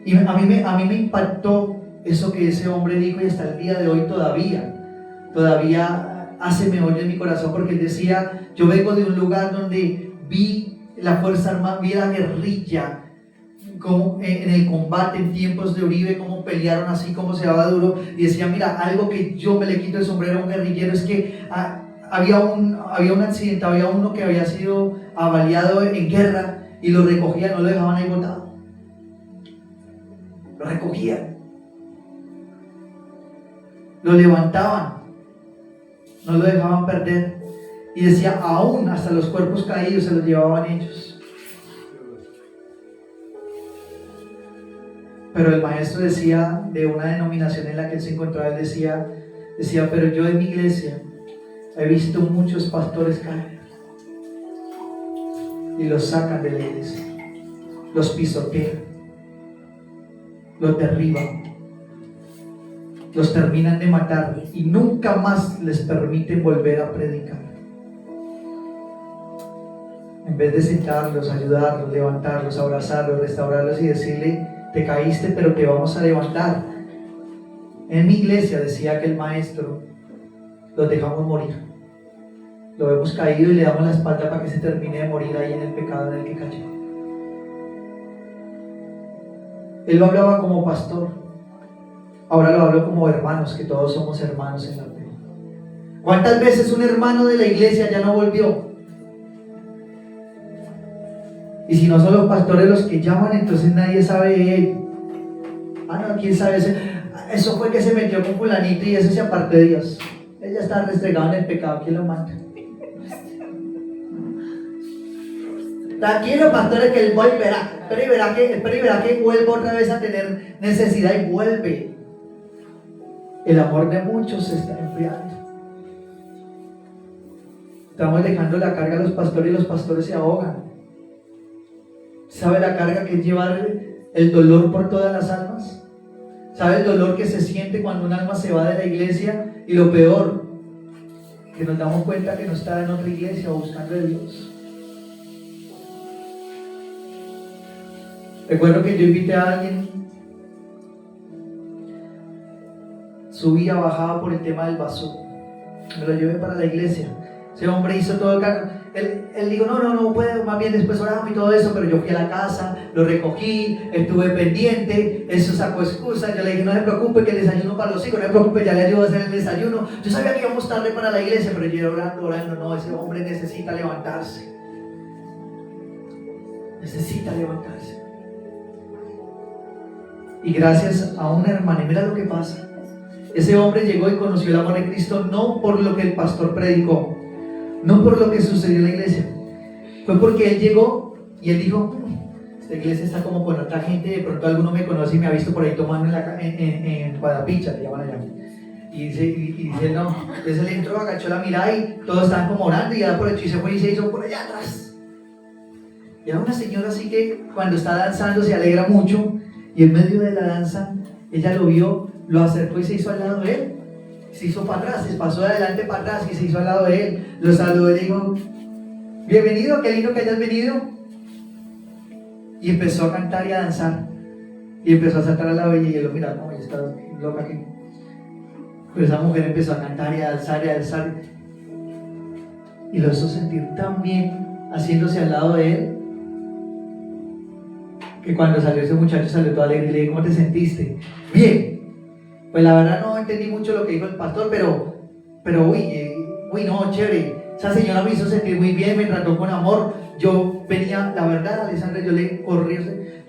y a mí me impactó eso que ese hombre dijo, y hasta el día de hoy todavía hace meollo en mi corazón, porque él decía, yo vengo de un lugar donde vi la fuerza armada, vi la guerrilla, como en el combate en tiempos de Uribe, cómo pelearon así, cómo se daba duro, y decía, mira, algo que yo me le quito el sombrero a un guerrillero es que había un accidente, había uno que había sido avaliado en guerra y lo recogían, no lo dejaban ahí botado, lo recogían, lo levantaban, no lo dejaban perder. Y decía, aún hasta los cuerpos caídos se los llevaban ellos. Pero el maestro decía, de una denominación en la que él se encontraba, él decía, pero yo en mi iglesia he visto muchos pastores caer y los sacan de la iglesia, los pisotean, los derriban, los terminan de matar y nunca más les permiten volver a predicar. En vez de sentarlos, ayudarlos, levantarlos, abrazarlos, restaurarlos y decirle, te caíste pero te vamos a levantar. En mi iglesia, decía aquel maestro, los dejamos morir. Lo vemos caído y le damos la espalda para que se termine de morir ahí en el pecado en el que cayó. Él lo hablaba como pastor, ahora lo hablo como hermanos, que todos somos hermanos en la fe. ¿Cuántas veces un hermano de la iglesia ya no volvió? Y si no son los pastores los que llaman, entonces nadie sabe de él. Ah, no, quién sabe, eso fue que se metió con fulanito y ese se apartó de Dios. Él ya está restregado en el pecado, ¿quién lo mata? Tranquilo, pastores, que él volverá, pero verá que vuelva otra vez a tener necesidad y vuelve. El amor de muchos se está enfriando. Estamos dejando la carga a los pastores y los pastores se ahogan. ¿Sabe la carga que es llevar el dolor por todas las almas? ¿Sabe el dolor que se siente cuando un alma se va de la iglesia? Y lo peor, que nos damos cuenta que no está en otra iglesia o buscando a Dios. Recuerdo que yo invité a alguien, subía, bajaba por el tema del basura, me lo llevé para la iglesia. Ese hombre hizo todo el cargo. Él dijo, no puedo, más bien después oramos y todo eso, pero yo fui a la casa, lo recogí, estuve pendiente, eso sacó excusas. Yo le dije, no se preocupe que el desayuno para los hijos, no se preocupe, ya le ayudo a hacer el desayuno. Yo sabía que íbamos tarde para la iglesia, pero yo orando, no, ese hombre necesita levantarse. Necesita levantarse. Y gracias a una hermana, y mira lo que pasa. Ese hombre llegó y conoció el amor de Cristo no por lo que el pastor predicó, no por lo que sucedió en la iglesia, fue porque él llegó y él dijo, Esta iglesia está como con otra gente, de pronto alguno me conoce y me ha visto por ahí tomando en Guadapicha, le llaman allá. Y dice no, entonces él entró, agachó la mirada y todos estaban como orando y ya por hecho y se fue y se hizo por allá atrás. Y era una señora así que cuando está danzando se alegra mucho y en medio de la danza ella lo vio, lo acercó y se hizo al lado de él. Se hizo para atrás, se pasó de adelante para atrás y se hizo al lado de él. Lo saludó y le dijo, bienvenido, qué lindo que hayas venido. Y empezó a cantar y a danzar. Y empezó a saltar al lado de ella y él lo mira, no, ella está loca aquí. Pero esa mujer empezó a cantar y a danzar y a danzar. Y lo hizo sentir tan bien haciéndose al lado de él, que cuando salió ese muchacho salió todo alegre y le dije, ¿cómo te sentiste? Bien. Pues la verdad no entendí mucho lo que dijo el pastor, pero uy, no, chévere. Esa señora me hizo sentir muy bien, me trató con amor. Yo venía, la verdad, Alessandra, yo le corrí.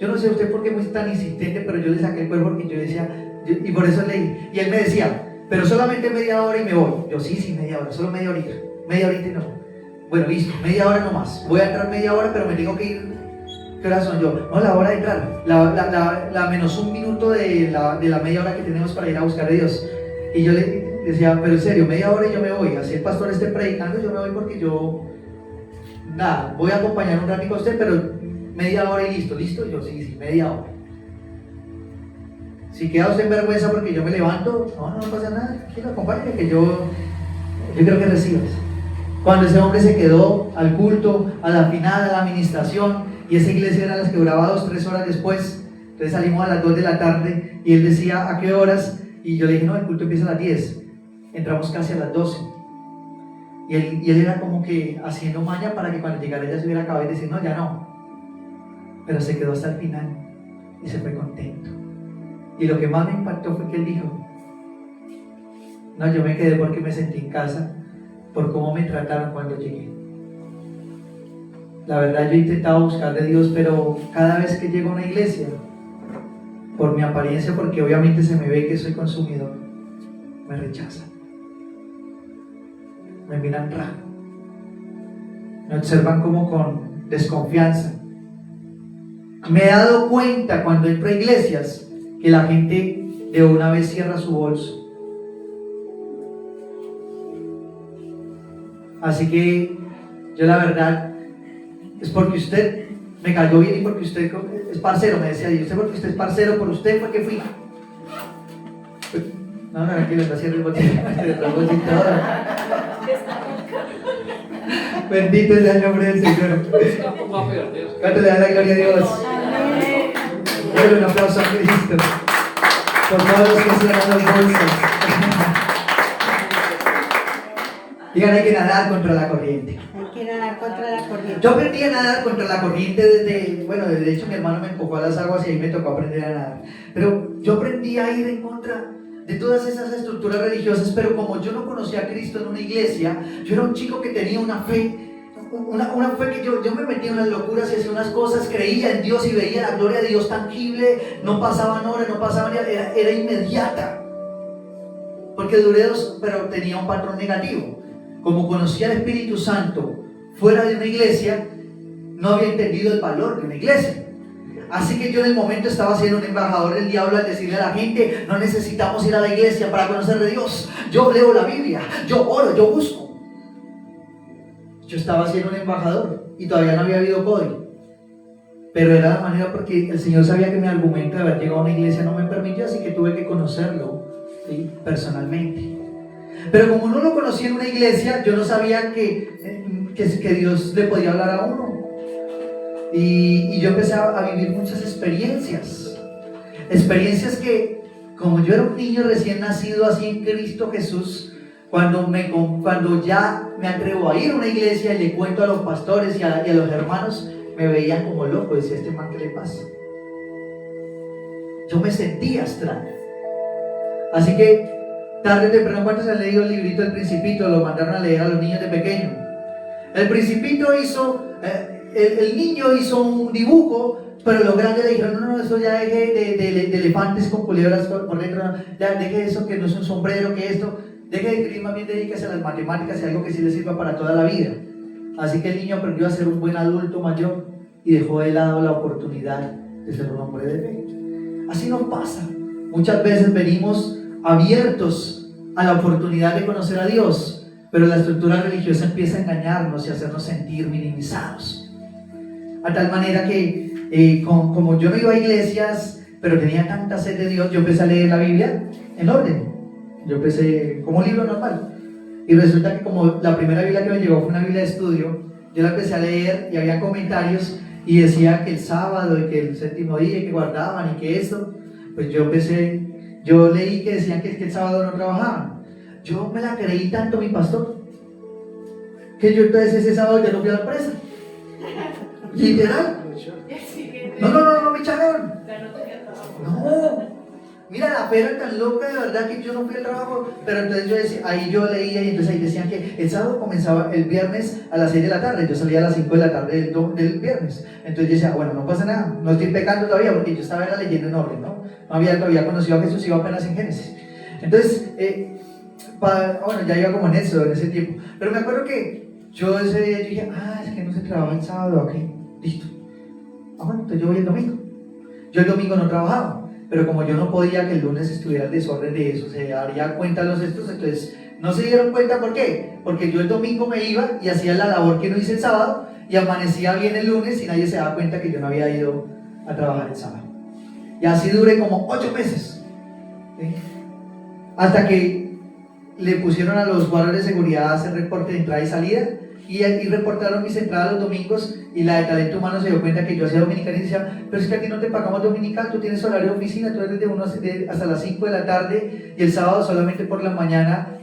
Yo no sé usted por qué fue tan insistente, pero yo le saqué el cuerpo porque yo decía, y por eso leí. Y él me decía, pero solamente media hora y me voy. Yo, sí, media hora, solo media horita. Media horita y no. Bueno, listo, media hora nomás. Voy a entrar media hora, pero me tengo que ir. ¿Qué hora son yo? No, la hora de entrar. La menos un minuto de la media hora que tenemos para ir a buscar a Dios. Y yo le decía, pero en serio, media hora y yo me voy. Así el pastor esté predicando, yo me voy porque yo... Nada, voy a acompañar un ratito a usted, pero media hora y listo. ¿Listo? Yo, sí, media hora. Si queda usted en vergüenza porque yo me levanto, no pasa nada. Tranquilo, acompáñame que yo creo que recibas. Cuando ese hombre se quedó al culto, a la final, a la administración, y esa iglesia era las que duraba 2-3 horas después, entonces salimos a las 2 de la tarde y él decía, ¿a qué horas? Y yo le dije, no, el culto empieza a las 10, entramos casi a las 12. Y él era como que haciendo maña para que cuando llegara ella se hubiera acabado y decir, no, ya no. Pero se quedó hasta el final y se fue contento. Y lo que más me impactó fue que él dijo, no, yo me quedé porque me sentí en casa, por cómo me trataron cuando llegué. La verdad yo he intentado buscar de Dios, pero cada vez que llego a una iglesia, por mi apariencia, porque obviamente se me ve que soy consumidor, me rechazan. Me miran raro. Me observan como con desconfianza. Me he dado cuenta cuando entro a iglesias que la gente de una vez cierra su bolso. Así que yo la verdad es porque usted me cayó bien y porque usted es parcero, me decía, y usted porque usted es parcero, por usted fue que fui. No, tranquilo, está haciendo el botín. Bendito sea el nombre del Señor. ¿Cuánto le da la gloria a Dios? Denle un aplauso a Cristo por todos los que cierran los bolsos. Digan, hay que nadar contra la corriente. Hay que nadar contra la corriente. Yo aprendí a nadar contra la corriente de hecho mi hermano me empujó a las aguas y ahí me tocó aprender a nadar. Pero yo aprendí a ir en contra de todas esas estructuras religiosas, pero como yo no conocía a Cristo en una iglesia, yo era un chico que tenía una fe que yo me metía en unas locuras y hacía unas cosas, creía en Dios y veía la gloria de Dios tangible, no pasaban horas, no pasaban días, era inmediata. Porque duré pero tenía un patrón negativo. Como conocía al Espíritu Santo fuera de una iglesia, no había entendido el valor de una iglesia. Así que yo en el momento estaba siendo un embajador del diablo al decirle a la gente, no necesitamos ir a la iglesia para conocer de Dios. Yo leo la Biblia, yo oro, yo busco. Yo estaba siendo un embajador y todavía no había habido código. Pero era la manera porque el Señor sabía que mi argumento de haber llegado a una iglesia no me permitía, así que tuve que conocerlo, ¿sí?, personalmente. Pero como no lo conocía en una iglesia, yo no sabía que Dios le podía hablar a uno. Y yo empecé a vivir muchas experiencias que, como yo era un niño recién nacido así en Cristo Jesús, cuando ya me atrevo a ir a una iglesia y le cuento a los pastores y a los hermanos, me veían como loco, decía, este man, ¿qué le pasa? Yo me sentía extraño. Así que tarde o temprano, ¿cuántos han leído el librito El Principito? Lo mandaron a leer a los niños de pequeño. El Principito hizo, el niño hizo un dibujo, pero los grandes le dijeron, no, eso ya deje de elefantes con culebras por dentro, ya deje eso que no es un sombrero, que esto, deje de escribir, más bien dedíquese a las matemáticas y algo que sí le sirva para toda la vida. Así que el niño aprendió a ser un buen adulto mayor y dejó de lado la oportunidad de ser un hombre de fe. Así nos pasa. Muchas veces venimos abiertos a la oportunidad de conocer a Dios, pero la estructura religiosa empieza a engañarnos y a hacernos sentir minimizados. A tal manera que, como yo no iba a iglesias, pero tenía tanta sed de Dios, yo empecé a leer la Biblia en orden. Yo empecé como un libro normal. Y resulta que como la primera Biblia que me llegó fue una Biblia de estudio, yo la empecé a leer y había comentarios y decía que el sábado y que el séptimo día y que guardaban y que esto, pues yo leí que decían que el sábado no trabajaban. Yo me la creí tanto, mi pastor, que yo entonces ese sábado ya no fui a la empresa. Literal. No, me echaron. No. Mira, la pera tan loca, de verdad, que yo no fui al trabajo. Pero entonces yo decía, ahí yo leía y entonces ahí decían que el sábado comenzaba el viernes a las 6 de la tarde. Yo salía a las 5 de la tarde del viernes. Entonces yo decía, bueno, no pasa nada, no estoy pecando todavía, porque yo estaba leyendo en orden, ¿no? No había todavía conocido a Jesús, iba apenas en Génesis. Entonces, bueno, ya iba como en ese tiempo. Pero me acuerdo que yo ese día yo dije, es que no se trabaja el sábado, ok, listo. Bueno, entonces yo voy el domingo. Yo el domingo no trabajaba. Pero como yo no podía que el lunes estuviera el desorden de eso, se daría cuenta los estos, entonces no se dieron cuenta. ¿Por qué? Porque yo el domingo me iba y hacía la labor que no hice el sábado y amanecía bien el lunes y nadie se daba cuenta que yo no había ido a trabajar el sábado. Y así duré como 8 meses, ¿sí? Hasta que le pusieron a los guardias de seguridad a hacer reporte de entrada y salida y reportaron mis entradas los domingos, y la de talento humano se dio cuenta que yo hacía dominical y decía, pero es que aquí no te pagamos dominical, tú tienes horario de oficina, tú eres de 1 hasta las 5 de la tarde y el sábado solamente por la mañana.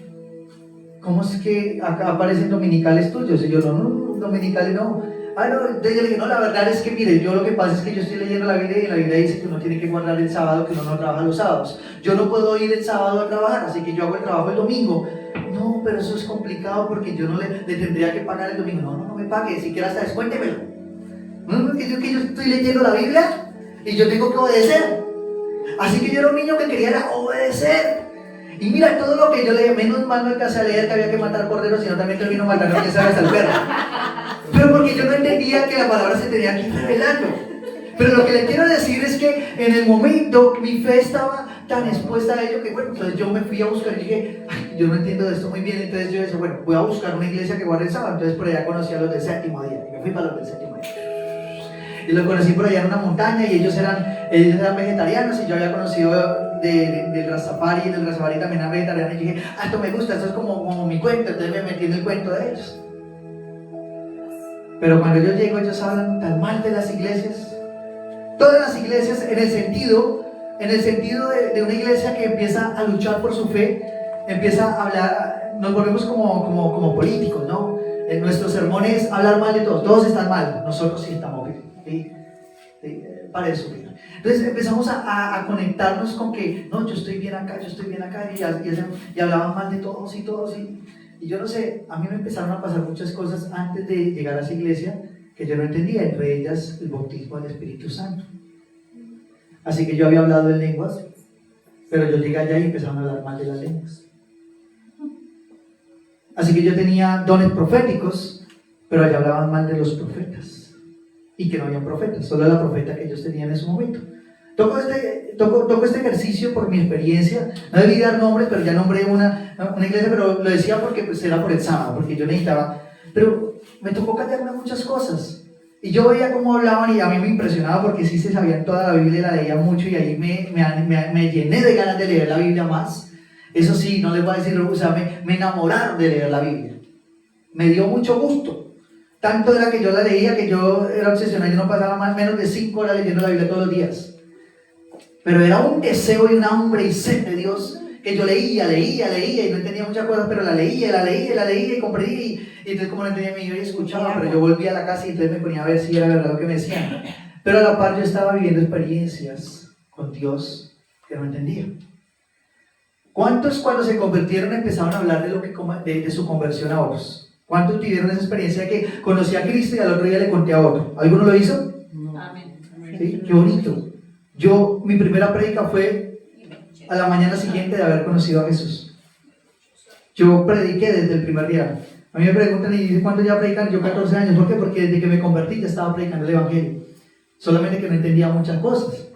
¿Cómo es que acá aparecen dominicales tuyos? Y yo, no, dominicales no. No, entonces yo le dije, no, la verdad es que mire, yo lo que pasa es que yo estoy leyendo la Biblia y la Biblia dice que uno tiene que guardar el sábado, que uno no trabaja los sábados. Yo no puedo ir el sábado a trabajar, así que yo hago el trabajo el domingo. No, pero eso es complicado porque yo no le tendría que pagar el domingo. No me pague, siquiera hasta descuéntemelo. No, que yo estoy leyendo la Biblia y yo tengo que obedecer. Así que yo era un niño que quería obedecer. Y mira todo lo que yo leía, menos mal no alcancé a leer que había que matar corderos, sino también termino matando quién sabe hasta el perro. Pero porque yo no entendía que la palabra se tenía que ir revelando. Pero lo que le quiero decir es que en el momento mi fe estaba tan expuesta a ello que bueno, entonces yo me fui a buscar y dije, yo no entiendo de esto muy bien. Entonces yo decía, bueno, voy a buscar una iglesia que guarde el sábado. Entonces por allá conocí a los del séptimo día y me fui para los del séptimo día. Y los conocí por allá en una montaña y ellos eran vegetarianos y yo había conocido del Rastafari, y del Rastafari también era vegetariano y dije, esto me gusta, esto es como mi cuento. Entonces me metí en el cuento de ellos. Pero cuando yo llego, ellos hablan tan mal de las iglesias. Todas las iglesias, en el sentido de una iglesia que empieza a luchar por su fe, empieza a hablar, nos volvemos como políticos, ¿no? En nuestros sermones hablar mal de todos están mal, nosotros sí estamos bien, ¿sí? Para eso. Entonces empezamos a conectarnos con que, no, yo estoy bien acá, y hablaban mal de todos, y yo no sé, a mí me empezaron a pasar muchas cosas antes de llegar a esa iglesia que yo no entendía, entre ellas el bautismo del Espíritu Santo. Así que yo había hablado en lenguas, pero yo llegué allá y empezaron a hablar mal de las lenguas. Así que yo tenía dones proféticos, pero allá hablaban mal de los profetas, y que no había profetas, solo la profeta que ellos tenían en su momento. Toco este ejercicio por mi experiencia, no debí dar nombres, pero ya nombré una iglesia, pero lo decía porque pues, era por el sábado, porque yo necesitaba, pero me tocó callarme muchas cosas. Y yo veía cómo hablaban y a mí me impresionaba porque sí se sabían toda la Biblia y la leía mucho, y ahí me llené de ganas de leer la Biblia más. Eso sí, no les voy a decir, o sea, me enamoraron de leer la Biblia. Me dio mucho gusto. Tanto era que yo la leía que yo era obsesionado, yo no pasaba más menos de 5 horas leyendo la Biblia todos los días. Pero era un deseo y un hambre y sed de Dios que yo leía y no entendía muchas cosas, pero la leía y comprendía y entonces como no entendía yo escuchaba, pero yo volvía a la casa y entonces me ponía a ver si era verdad lo que me decían. Pero a la par yo estaba viviendo experiencias con Dios que no entendía. ¿Cuántos cuando se convirtieron empezaron a hablar de su conversión a otros? ¿Cuántos vivieron esa experiencia de que conocí a Cristo y al otro día le conté a otro? ¿Alguno lo hizo? Amén. ¿Sí? Qué bonito. Mi primera prédica fue a la mañana siguiente de haber conocido a Jesús. Yo prediqué desde el primer día. A mí me preguntan y dicen, ¿cuánto ya predican? Yo 14 años. ¿Por qué? Porque desde que me convertí ya estaba predicando el Evangelio. Solamente que no entendía muchas cosas.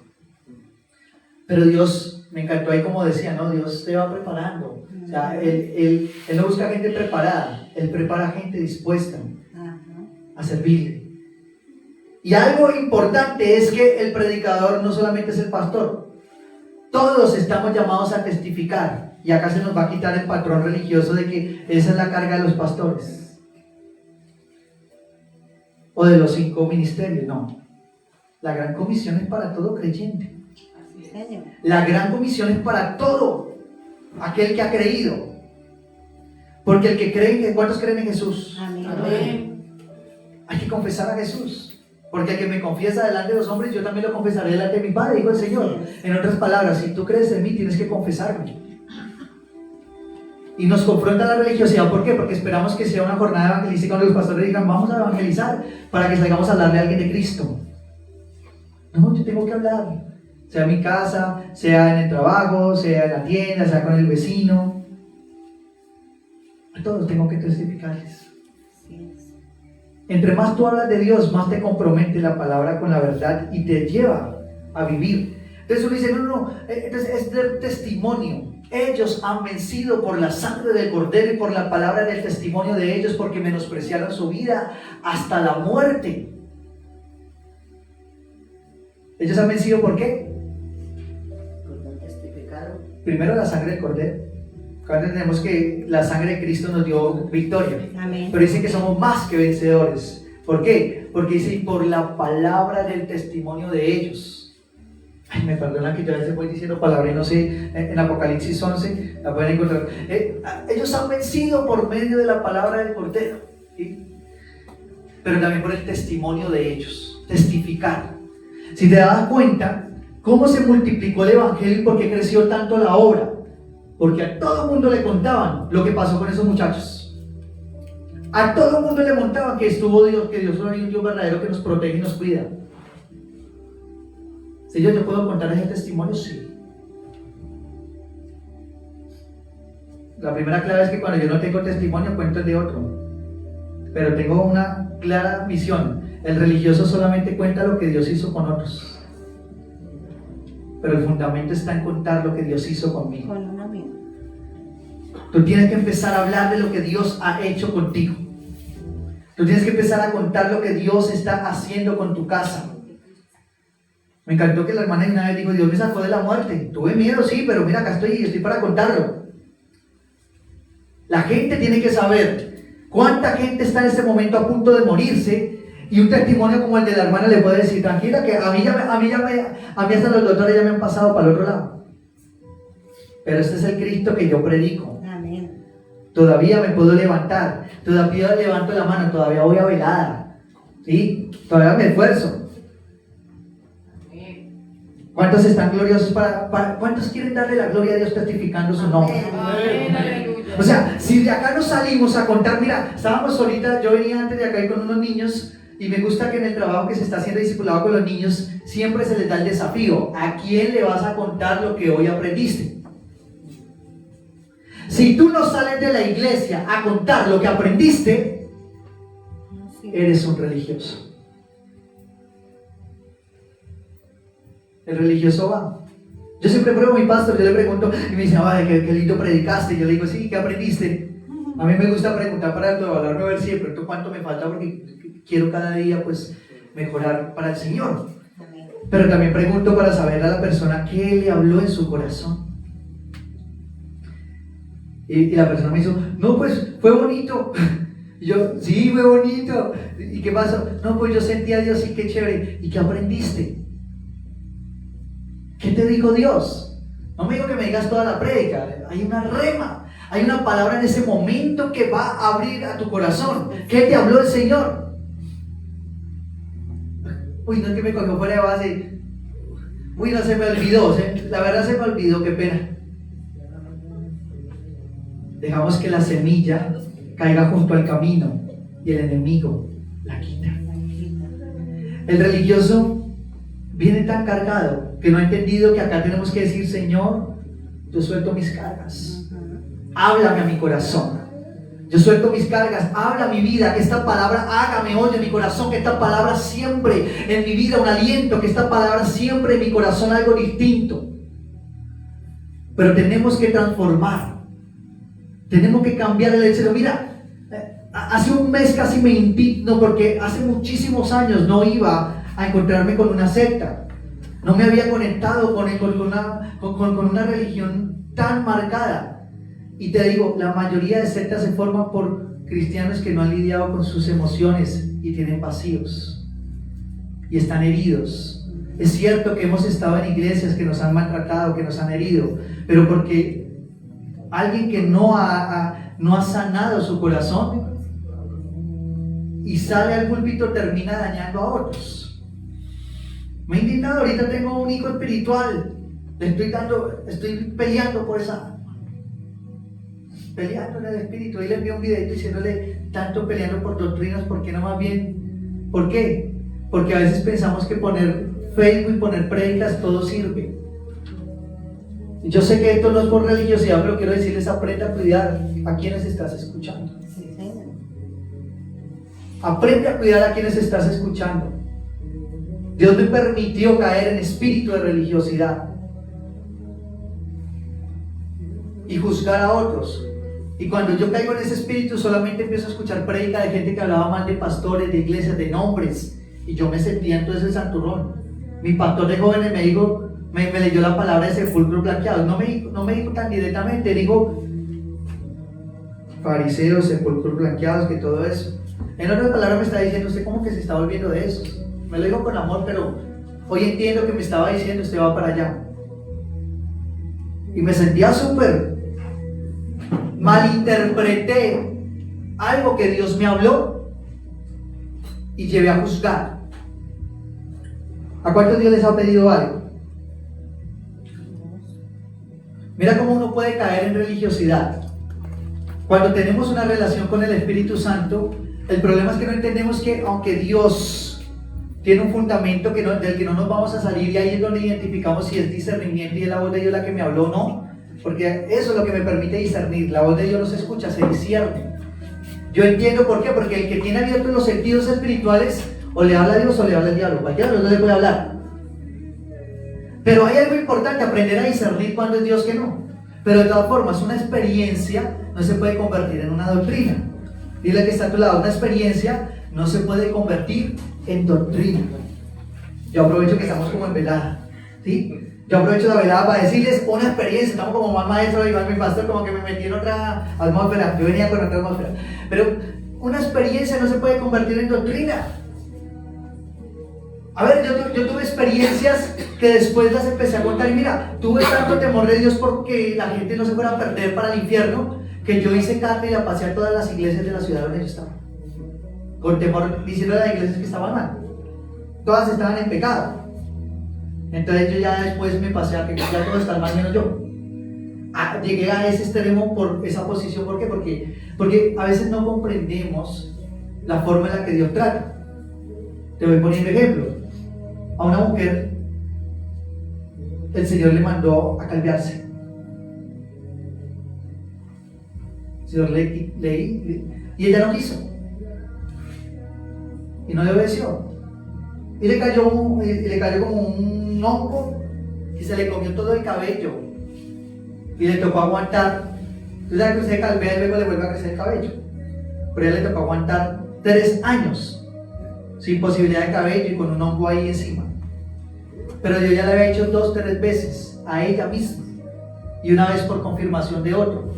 Pero Dios, me encantó ahí como decía, ¿no? Dios te va preparando. O sea, Él no busca gente preparada, Él prepara gente dispuesta a servirle. Y algo importante es que el predicador no solamente es el pastor. Todos estamos llamados a testificar. Y acá se nos va a quitar el patrón religioso de que esa es la carga de los pastores. O de los 5 ministerios, no. La gran comisión es para todo creyente. La gran comisión es para todo aquel que ha creído. Porque el que cree, ¿cuántos creen en Jesús? Amén. Hay que confesar a Jesús. Porque el que me confiesa delante de los hombres, yo también lo confesaré delante de mi Padre, dijo el Señor. En otras palabras, si tú crees en mí, tienes que confesarme. Y nos confronta la religiosidad. ¿Por qué? Porque esperamos que sea una jornada evangelística donde los pastores digan, vamos a evangelizar para que salgamos a hablarle a alguien de Cristo. No, yo tengo que hablar. Sea en mi casa, sea en el trabajo, sea en la tienda, sea con el vecino. A todos tengo que testificarles. Entre más tú hablas de Dios, más te compromete la palabra con la verdad y te lleva a vivir. Entonces uno dice, no, entonces es del testimonio. Ellos han vencido por la sangre del Cordero y por la palabra del testimonio de ellos, porque menospreciaron su vida hasta la muerte. ¿Ellos han vencido por qué? Primero la sangre del Cordero. Acá entendemos que la sangre de Cristo nos dio victoria. Amén. Pero dice que somos más que vencedores. ¿Por qué? Porque dice, por la palabra del testimonio de ellos. Ay, me perdona que yo a veces voy diciendo palabra y no sé, en Apocalipsis 11 la pueden encontrar. Ellos han vencido por medio de la palabra del Cordero, ¿sí? Pero también por el testimonio de ellos. Testificar. Si te das cuenta, ¿cómo se multiplicó el Evangelio y por qué creció tanto la obra? Porque a todo el mundo le contaban lo que pasó con esos muchachos. A todo el mundo le contaban que estuvo Dios, que Dios es un Dios verdadero que nos protege y nos cuida. Si yo te puedo contar ese testimonio, sí. La primera clave es que cuando yo no tengo testimonio, cuento el de otro. Pero tengo una clara misión. El religioso solamente cuenta lo que Dios hizo con otros. Pero el fundamento está en contar lo que Dios hizo conmigo. Con un amigo. Tú tienes que empezar a hablar de lo que Dios ha hecho contigo. Tú tienes que empezar a contar lo que Dios está haciendo con tu casa. Me encantó que la hermana una vez dijo, Dios me sacó de la muerte. Tuve miedo, sí, pero mira, acá estoy y estoy para contarlo. La gente tiene que saber cuánta gente está en este momento a punto de morirse. Y un testimonio como el de la hermana le puede decir, tranquila, que a mí hasta los doctores ya me han pasado para el otro lado. Pero este es el Cristo que yo predico. Amén. Todavía me puedo levantar, todavía levanto la mano, todavía voy a velada, ¿sí? Todavía me esfuerzo. ¿Cuántos están gloriosos cuántos quieren darle la gloria a Dios testificando su nombre? Amén, aleluya. O sea, si de acá nos salimos a contar, mira, estábamos ahorita, yo venía antes de acá con unos niños. Y me gusta que en el trabajo que se está haciendo discipulado con los niños siempre se les da el desafío. ¿A quién le vas a contar lo que hoy aprendiste? Si tú no sales de la iglesia a contar lo que aprendiste, eres un religioso. El religioso va. Yo siempre pruebo a mi pastor, yo le pregunto y me dice, ay, qué lindo predicaste. Yo le digo, sí, ¿qué aprendiste? A mí me gusta preguntar para evaluarme a ver siempre, ¿cuánto me falta? Porque quiero cada día pues mejorar para el Señor. Pero también pregunto para saber a la persona qué le habló en su corazón. Y la persona me dijo, no, pues fue bonito. Y yo, sí, fue bonito. ¿Y qué pasó? No, pues yo sentí a Dios y qué chévere. ¿Y qué aprendiste? ¿Qué te dijo Dios? No me digo que me digas toda la prédica. Hay una rema, hay una palabra en ese momento que va a abrir a tu corazón. ¿Qué te habló el Señor? Uy, no es que me cogió fuera de base. Uy, no, se me olvidó. La verdad se me olvidó, qué pena. Dejamos que la semilla caiga junto al camino y el enemigo la quita. El religioso viene tan cargado que no ha entendido que acá tenemos que decir, Señor, yo suelto mis cargas. Háblame a mi corazón. Yo suelto mis cargas, habla mi vida, que esta palabra hágame hoy en mi corazón, que esta palabra siempre en mi vida un aliento, que esta palabra siempre en mi corazón algo distinto. Pero tenemos que transformar, tenemos que cambiar el deseo. Mira, hace un mes casi me indigno porque hace muchísimos años no iba a encontrarme con una secta. No me había conectado con una religión tan marcada. Y te digo, la mayoría de sectas se forman por cristianos que no han lidiado con sus emociones y tienen vacíos y están heridos. Es cierto que hemos estado en iglesias que nos han maltratado, que nos han herido, pero porque alguien que no ha sanado su corazón y sale al púlpito termina dañando a otros. Me he indignado, ahorita tengo un hijo espiritual, estoy peleando por esa, peleando en el espíritu. Ahí le envié un videito diciéndole, tanto peleando por doctrinas, ¿por qué no más bien? ¿Por qué? Porque a veces pensamos que poner Facebook y poner prédicas todo sirve. Yo sé que esto no es por religiosidad, pero quiero decirles, aprende a cuidar a quienes estás escuchando. Aprende a cuidar a quienes estás escuchando. Dios me permitió caer en espíritu de religiosidad y juzgar a otros. Y cuando yo caigo en ese espíritu, solamente empiezo a escuchar prédica de gente que hablaba mal de pastores, de iglesias, de nombres. Y yo me sentía entonces el santurrón. Mi pastor de jóvenes me dijo, me leyó la palabra de sepulcros blanqueados. No me dijo tan directamente, dijo fariseos, sepulcros blanqueados, que todo eso. En otras palabras me está diciendo, usted como que se está volviendo de eso. Me lo dijo con amor, pero hoy entiendo que me estaba diciendo, usted va para allá. Y me sentía súper, malinterpreté algo que Dios me habló y llevé a juzgar. ¿A cuántos Dios les ha pedido algo? Mira cómo uno puede caer en religiosidad. Cuando tenemos una relación con el Espíritu Santo, el problema es que no entendemos que aunque Dios tiene un fundamento del que no nos vamos a salir, y ahí es donde identificamos si es discernimiento y es la voz de Dios la que me habló o no, porque eso es lo que me permite discernir. La voz de Dios no se escucha, se discierne. Yo entiendo por qué, porque el que tiene abiertos los sentidos espirituales o le habla a Dios o le habla al diablo. Cualquiera no le puede hablar. Pero hay algo importante, aprender a discernir cuándo es Dios que no. Pero de todas formas, una experiencia no se puede convertir en una doctrina. Dile que está a tu lado, una experiencia no se puede convertir en doctrina. Yo aprovecho que estamos como en velada, ¿sí? Yo aprovecho la velada para decirles una experiencia. Estamos como más maestro y más mi pastor, como que me metí en otra atmósfera. Yo venía con otra atmósfera. Pero una experiencia no se puede convertir en doctrina. A ver, yo tuve experiencias que después las empecé a contar y mira, tuve tanto temor de Dios porque la gente no se fuera a perder para el infierno, que yo hice carne y la pasé a todas las iglesias de la ciudad donde yo estaba. Con temor, diciendo a las iglesias que estaban mal. Todas estaban en pecado. Entonces yo ya después me pasé a que ya todos están mal menos yo. Llegué a ese extremo por esa posición. ¿Por qué? Porque a veces no comprendemos la forma en la que Dios trata. Te voy poniendo ejemplo. A una mujer el Señor le mandó a calviarse. El Señor leí y ella no quiso y no le obedeció y le cayó como un hongo y se le comió todo el cabello y le tocó aguantar. Tú sabes que usted calvea y luego le vuelve a crecer el cabello, pero a ella le tocó aguantar 3 años sin posibilidad de cabello y con un hongo ahí encima. Pero yo ya le había hecho 2 o 3 veces a ella misma y una vez por confirmación de otro.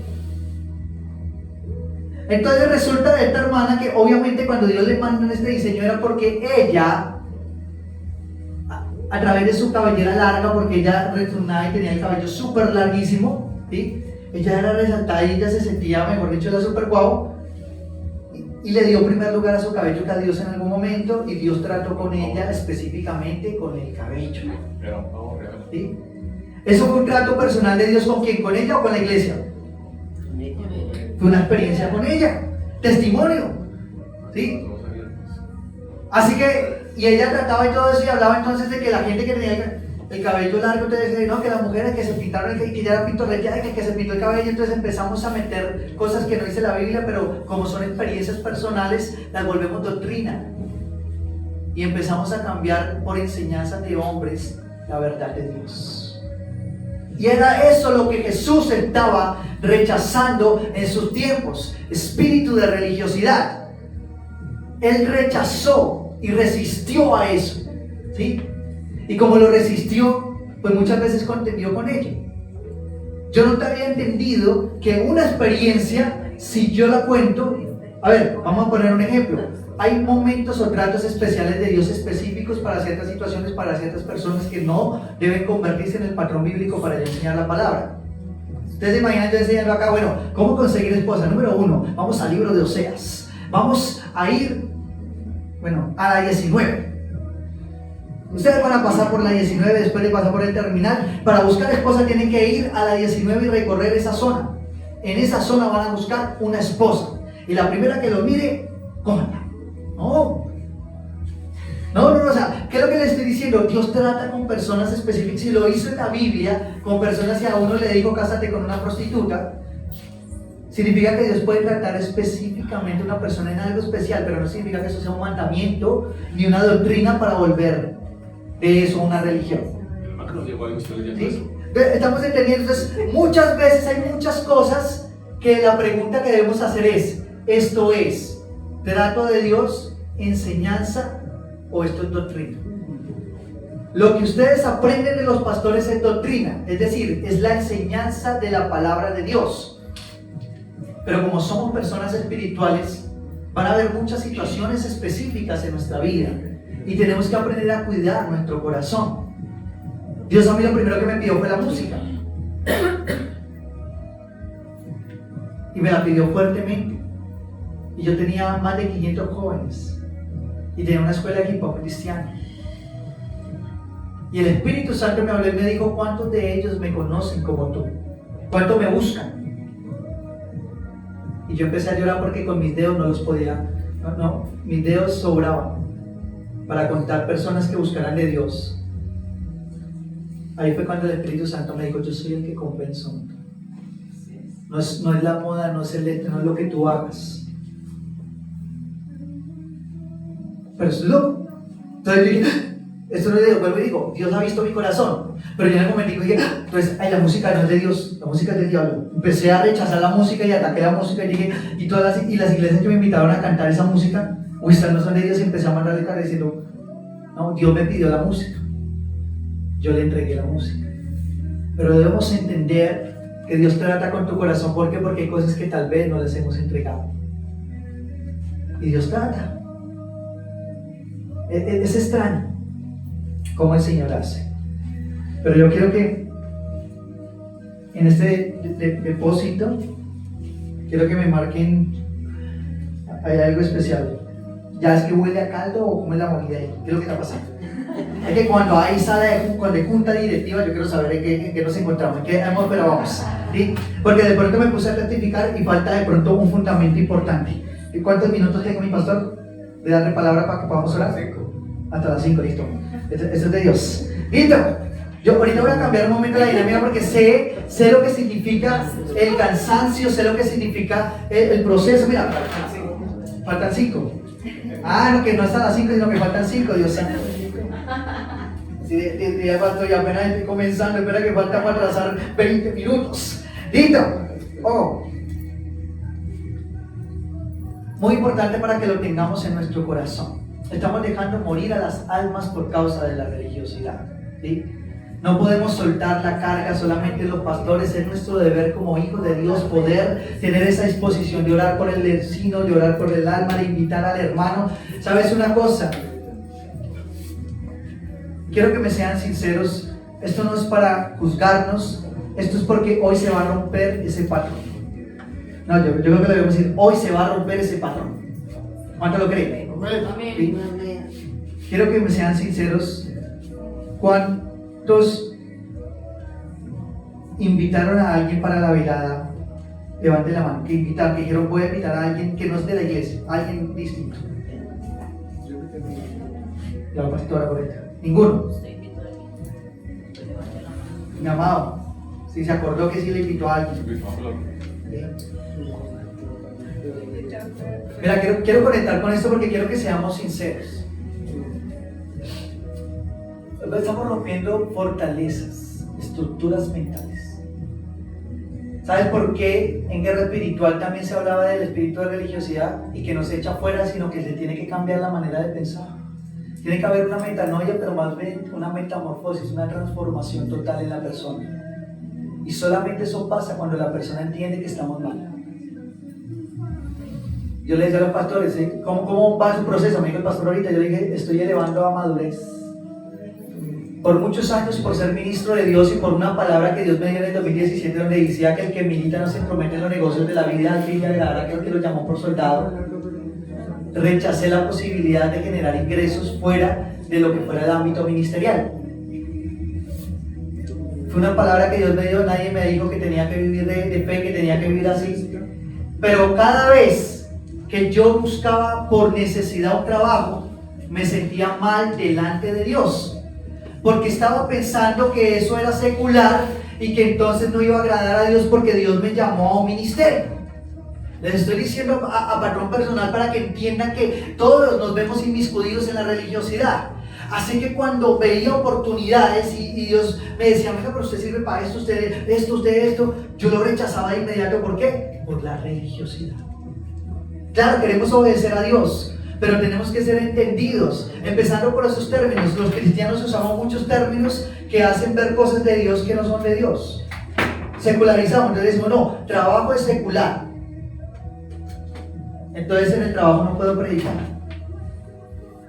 Entonces resulta de esta hermana que obviamente cuando Dios le mandó en este diseño era porque ella, a través de su cabellera larga, porque ella retornaba y tenía el cabello súper larguísimo, ¿sí? Ella era resaltada y ella se sentía, mejor dicho, era súper guau, y le dio primer lugar a su cabello que a Dios en algún momento, y Dios trató con ella específicamente con el cabello. ¿Sí? ¿Eso fue un trato personal de Dios con quién? ¿Con ella o con la iglesia? Fue una experiencia con ella, testimonio, ¿sí? Así que, y ella trataba y todo eso y hablaba entonces de que la gente que tenía, el cabello largo, entonces no, que las mujeres que se pintaron, que ya era pintorrella, que se pintó el cabello, entonces empezamos a meter cosas que no dice la Biblia, pero como son experiencias personales, las volvemos doctrina. Y empezamos a cambiar por enseñanzas de hombres la verdad de Dios. Y era eso lo que Jesús estaba rechazando en sus tiempos, espíritu de religiosidad. Él rechazó y resistió a eso, ¿sí? Y como lo resistió, pues muchas veces contendió con ello. Yo no te había entendido que una experiencia, si yo la cuento, a ver, vamos a poner un ejemplo. Hay momentos o tratos especiales de Dios específicos para ciertas situaciones, para ciertas personas que no deben convertirse en el patrón bíblico para yo enseñar la palabra. Ustedes se imaginan yo enseñando acá, bueno, ¿cómo conseguir esposa? Número 1, vamos al libro de Oseas. Vamos a ir, bueno, a la 19. Ustedes van a pasar por la 19 después de pasar por el terminal. Para buscar esposa tienen que ir a la 19 y recorrer esa zona. En esa zona van a buscar una esposa. Y la primera que lo mire, cójanla. No, o sea, ¿qué es lo que le estoy diciendo? Dios trata con personas específicas, y lo hizo en la Biblia, con personas, y a uno le dijo, cásate con una prostituta. Significa que Dios puede tratar específicamente a una persona en algo especial, pero no significa que eso sea un mandamiento, ni una doctrina para volver de eso una religión. ¿Sí? Estamos entendiendo, entonces, muchas veces hay muchas cosas que la pregunta que debemos hacer es, ¿esto es trato de Dios, enseñanza, o esto es doctrina? Lo que ustedes aprenden de los pastores es doctrina, es decir, es la enseñanza de la palabra de Dios. Pero como somos personas espirituales, van a haber muchas situaciones específicas en nuestra vida y tenemos que aprender a cuidar nuestro corazón. Dios a mí lo primero que me pidió fue la música, y me la pidió fuertemente. Y yo tenía más de 500 jóvenes y tenía una escuela de hip hop cristiana. Y el Espíritu Santo me habló y me dijo, ¿cuántos de ellos me conocen como tú? ¿Cuántos me buscan? Y yo empecé a llorar porque con mis dedos no los podía, mis dedos sobraban para contar personas que buscaran de Dios. Ahí fue cuando el Espíritu Santo me dijo, yo soy el que compenso. No es la moda, no es lo que tú hagas. Pero es loco. Entonces yo dije, esto no es de Dios, vuelvo y digo, Dios ha visto mi corazón. Pero yo en el momento dije, entonces, la música no es de Dios, la música es del diablo. Empecé a rechazar la música y ataqué la música y dije, y las iglesias que me invitaron a cantar esa música, estas no son de Dios, y empecé a mandarle cara diciendo, no, Dios me pidió la música. Yo le entregué la música. Pero debemos entender que Dios trata con tu corazón. ¿Por qué? Porque hay cosas que tal vez no les hemos entregado. Y Dios trata. Es extraño cómo el Señor hace. Pero yo quiero que en este depósito, quiero que me marquen, hay algo especial. ¿Ya es que huele a caldo o cómo es la movida ahí? ¿Qué es lo que está pasando? Es que cuando hay sala de junta directiva, yo quiero saber en qué nos encontramos, en qué hemos, pero vamos, ¿sí? Porque de pronto me puse a testificar y falta de pronto un fundamento importante. ¿Y cuántos minutos tengo, mi pastor, de darle palabra para que podamos orar? 5. Hasta las 5, listo. Eso es de Dios. Listo. Yo ahorita voy a cambiar un momento la dinámica porque sé lo que significa el cansancio, sé lo que significa el proceso. Mira, faltan 5. No, que no es a las 5, sino que faltan 5, Dios santo. Sí, ya estoy apenas estoy comenzando, espera que falta para atrasar 20 minutos. Listo. Muy importante para que lo tengamos en nuestro corazón. Estamos dejando morir a las almas por causa de la religiosidad, ¿sí? No podemos soltar la carga solamente los pastores. Es nuestro deber como hijos de Dios poder tener esa disposición de orar por el vecino, de orar por el alma, de invitar al hermano. ¿Sabes una cosa? Quiero que me sean sinceros. Esto no es para juzgarnos. Esto es porque hoy se va a romper ese patrón. No, yo creo que le debemos decir, hoy se va a romper ese patrón. ¿Cuánto lo creen? Amén. ¿Sí? Quiero que me sean sinceros. ¿Cuántos invitaron a alguien para la velada? Levanten la mano. Que invitaron, que dijeron, voy a invitar a alguien que no es de la iglesia, a alguien distinto. La pastora correcta. Ninguno. Mi amado, si se acordó que sí le invitó a alguien. Mira, quiero conectar con esto porque quiero que seamos sinceros. Estamos rompiendo fortalezas, estructuras mentales. ¿Sabes por qué en guerra espiritual también se hablaba del espíritu de religiosidad y que no se echa fuera, sino que se tiene que cambiar la manera de pensar? Tiene que haber una metanoia, pero más bien una metamorfosis, una transformación total en la persona. Y solamente eso pasa cuando la persona entiende que estamos mal. Yo le decía a los pastores, ¿cómo va su proceso? Me dijo el pastor ahorita, yo le dije, estoy elevando a madurez. Por muchos años, por ser ministro de Dios y por una palabra que Dios me dio en el 2017, donde decía que el que milita no se entromete en los negocios de la vida, al fin y agradar, creo que lo llamó por soldado, rechacé la posibilidad de generar ingresos fuera de lo que fuera el ámbito ministerial. Fue una palabra que Dios me dio, nadie me dijo que tenía que vivir de fe, que tenía que vivir así. Pero cada vez que yo buscaba por necesidad un trabajo, me sentía mal delante de Dios. Porque estaba pensando que eso era secular y que entonces no iba a agradar a Dios porque Dios me llamó a un ministerio. Les estoy diciendo a patrón personal para que entiendan que todos nos vemos inmiscuidos en la religiosidad. Así que cuando veía oportunidades y Dios me decía, venga, pero usted sirve para esto, usted esto, yo lo rechazaba de inmediato. ¿Por qué? Por la religiosidad. Claro, queremos obedecer a Dios, pero tenemos que ser entendidos, empezando por esos términos. Los cristianos usamos muchos términos que hacen ver cosas de Dios que no son de Dios. Secularizamos, entonces decimos, no, trabajo es secular. Entonces en el trabajo no puedo predicar,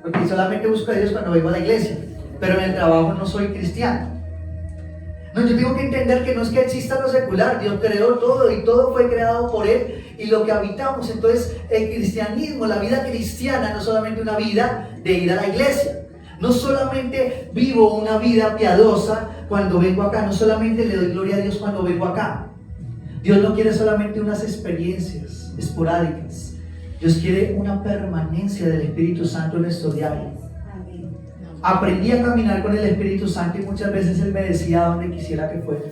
porque solamente busco a Dios cuando vengo a la iglesia, pero en el trabajo no soy cristiano. No, yo tengo que entender que no es que exista lo secular, Dios creó todo y todo fue creado por Él y lo que habitamos. Entonces el cristianismo, la vida cristiana no es solamente una vida de ir a la iglesia, no solamente vivo una vida piadosa cuando vengo acá, no solamente le doy gloria a Dios cuando vengo acá. Dios no quiere solamente unas experiencias esporádicas, Dios quiere una permanencia del Espíritu Santo en nuestro diario. Aprendí a caminar con el Espíritu Santo y muchas veces Él me decía a donde quisiera que fuera.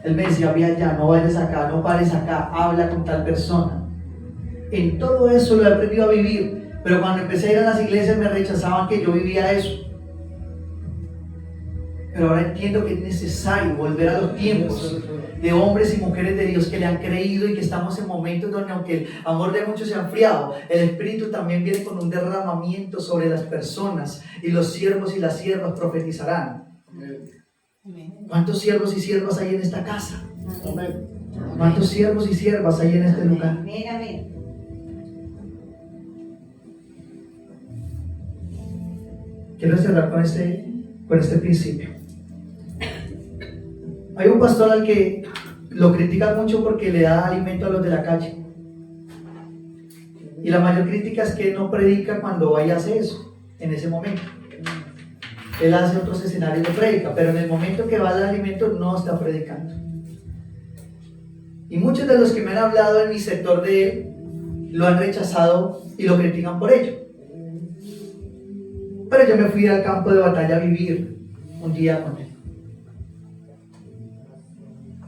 Él me decía, ve allá, no vayas acá, no pares acá, habla con tal persona. En todo eso lo he aprendido a vivir, pero cuando empecé a ir a las iglesias me rechazaban que yo vivía eso. Pero ahora entiendo que es necesario volver a los tiempos de hombres y mujeres de Dios que le han creído y que estamos en momentos donde, aunque el amor de muchos se ha enfriado, el Espíritu también viene con un derramamiento sobre las personas y los siervos y las siervas profetizarán. ¿Cuántos siervos y siervas hay en esta casa? ¿Cuántos siervos y siervas hay en este lugar? Quiero cerrar con este principio. Hay un pastor al que lo critican mucho porque le da alimento a los de la calle. Y la mayor crítica es que él no predica cuando vaya a hacer eso, en ese momento. Él hace otros escenarios de prédica, pero en el momento que va a dar alimento no está predicando. Y muchos de los que me han hablado en mi sector de él lo han rechazado y lo critican por ello. Pero yo me fui al campo de batalla a vivir un día con él.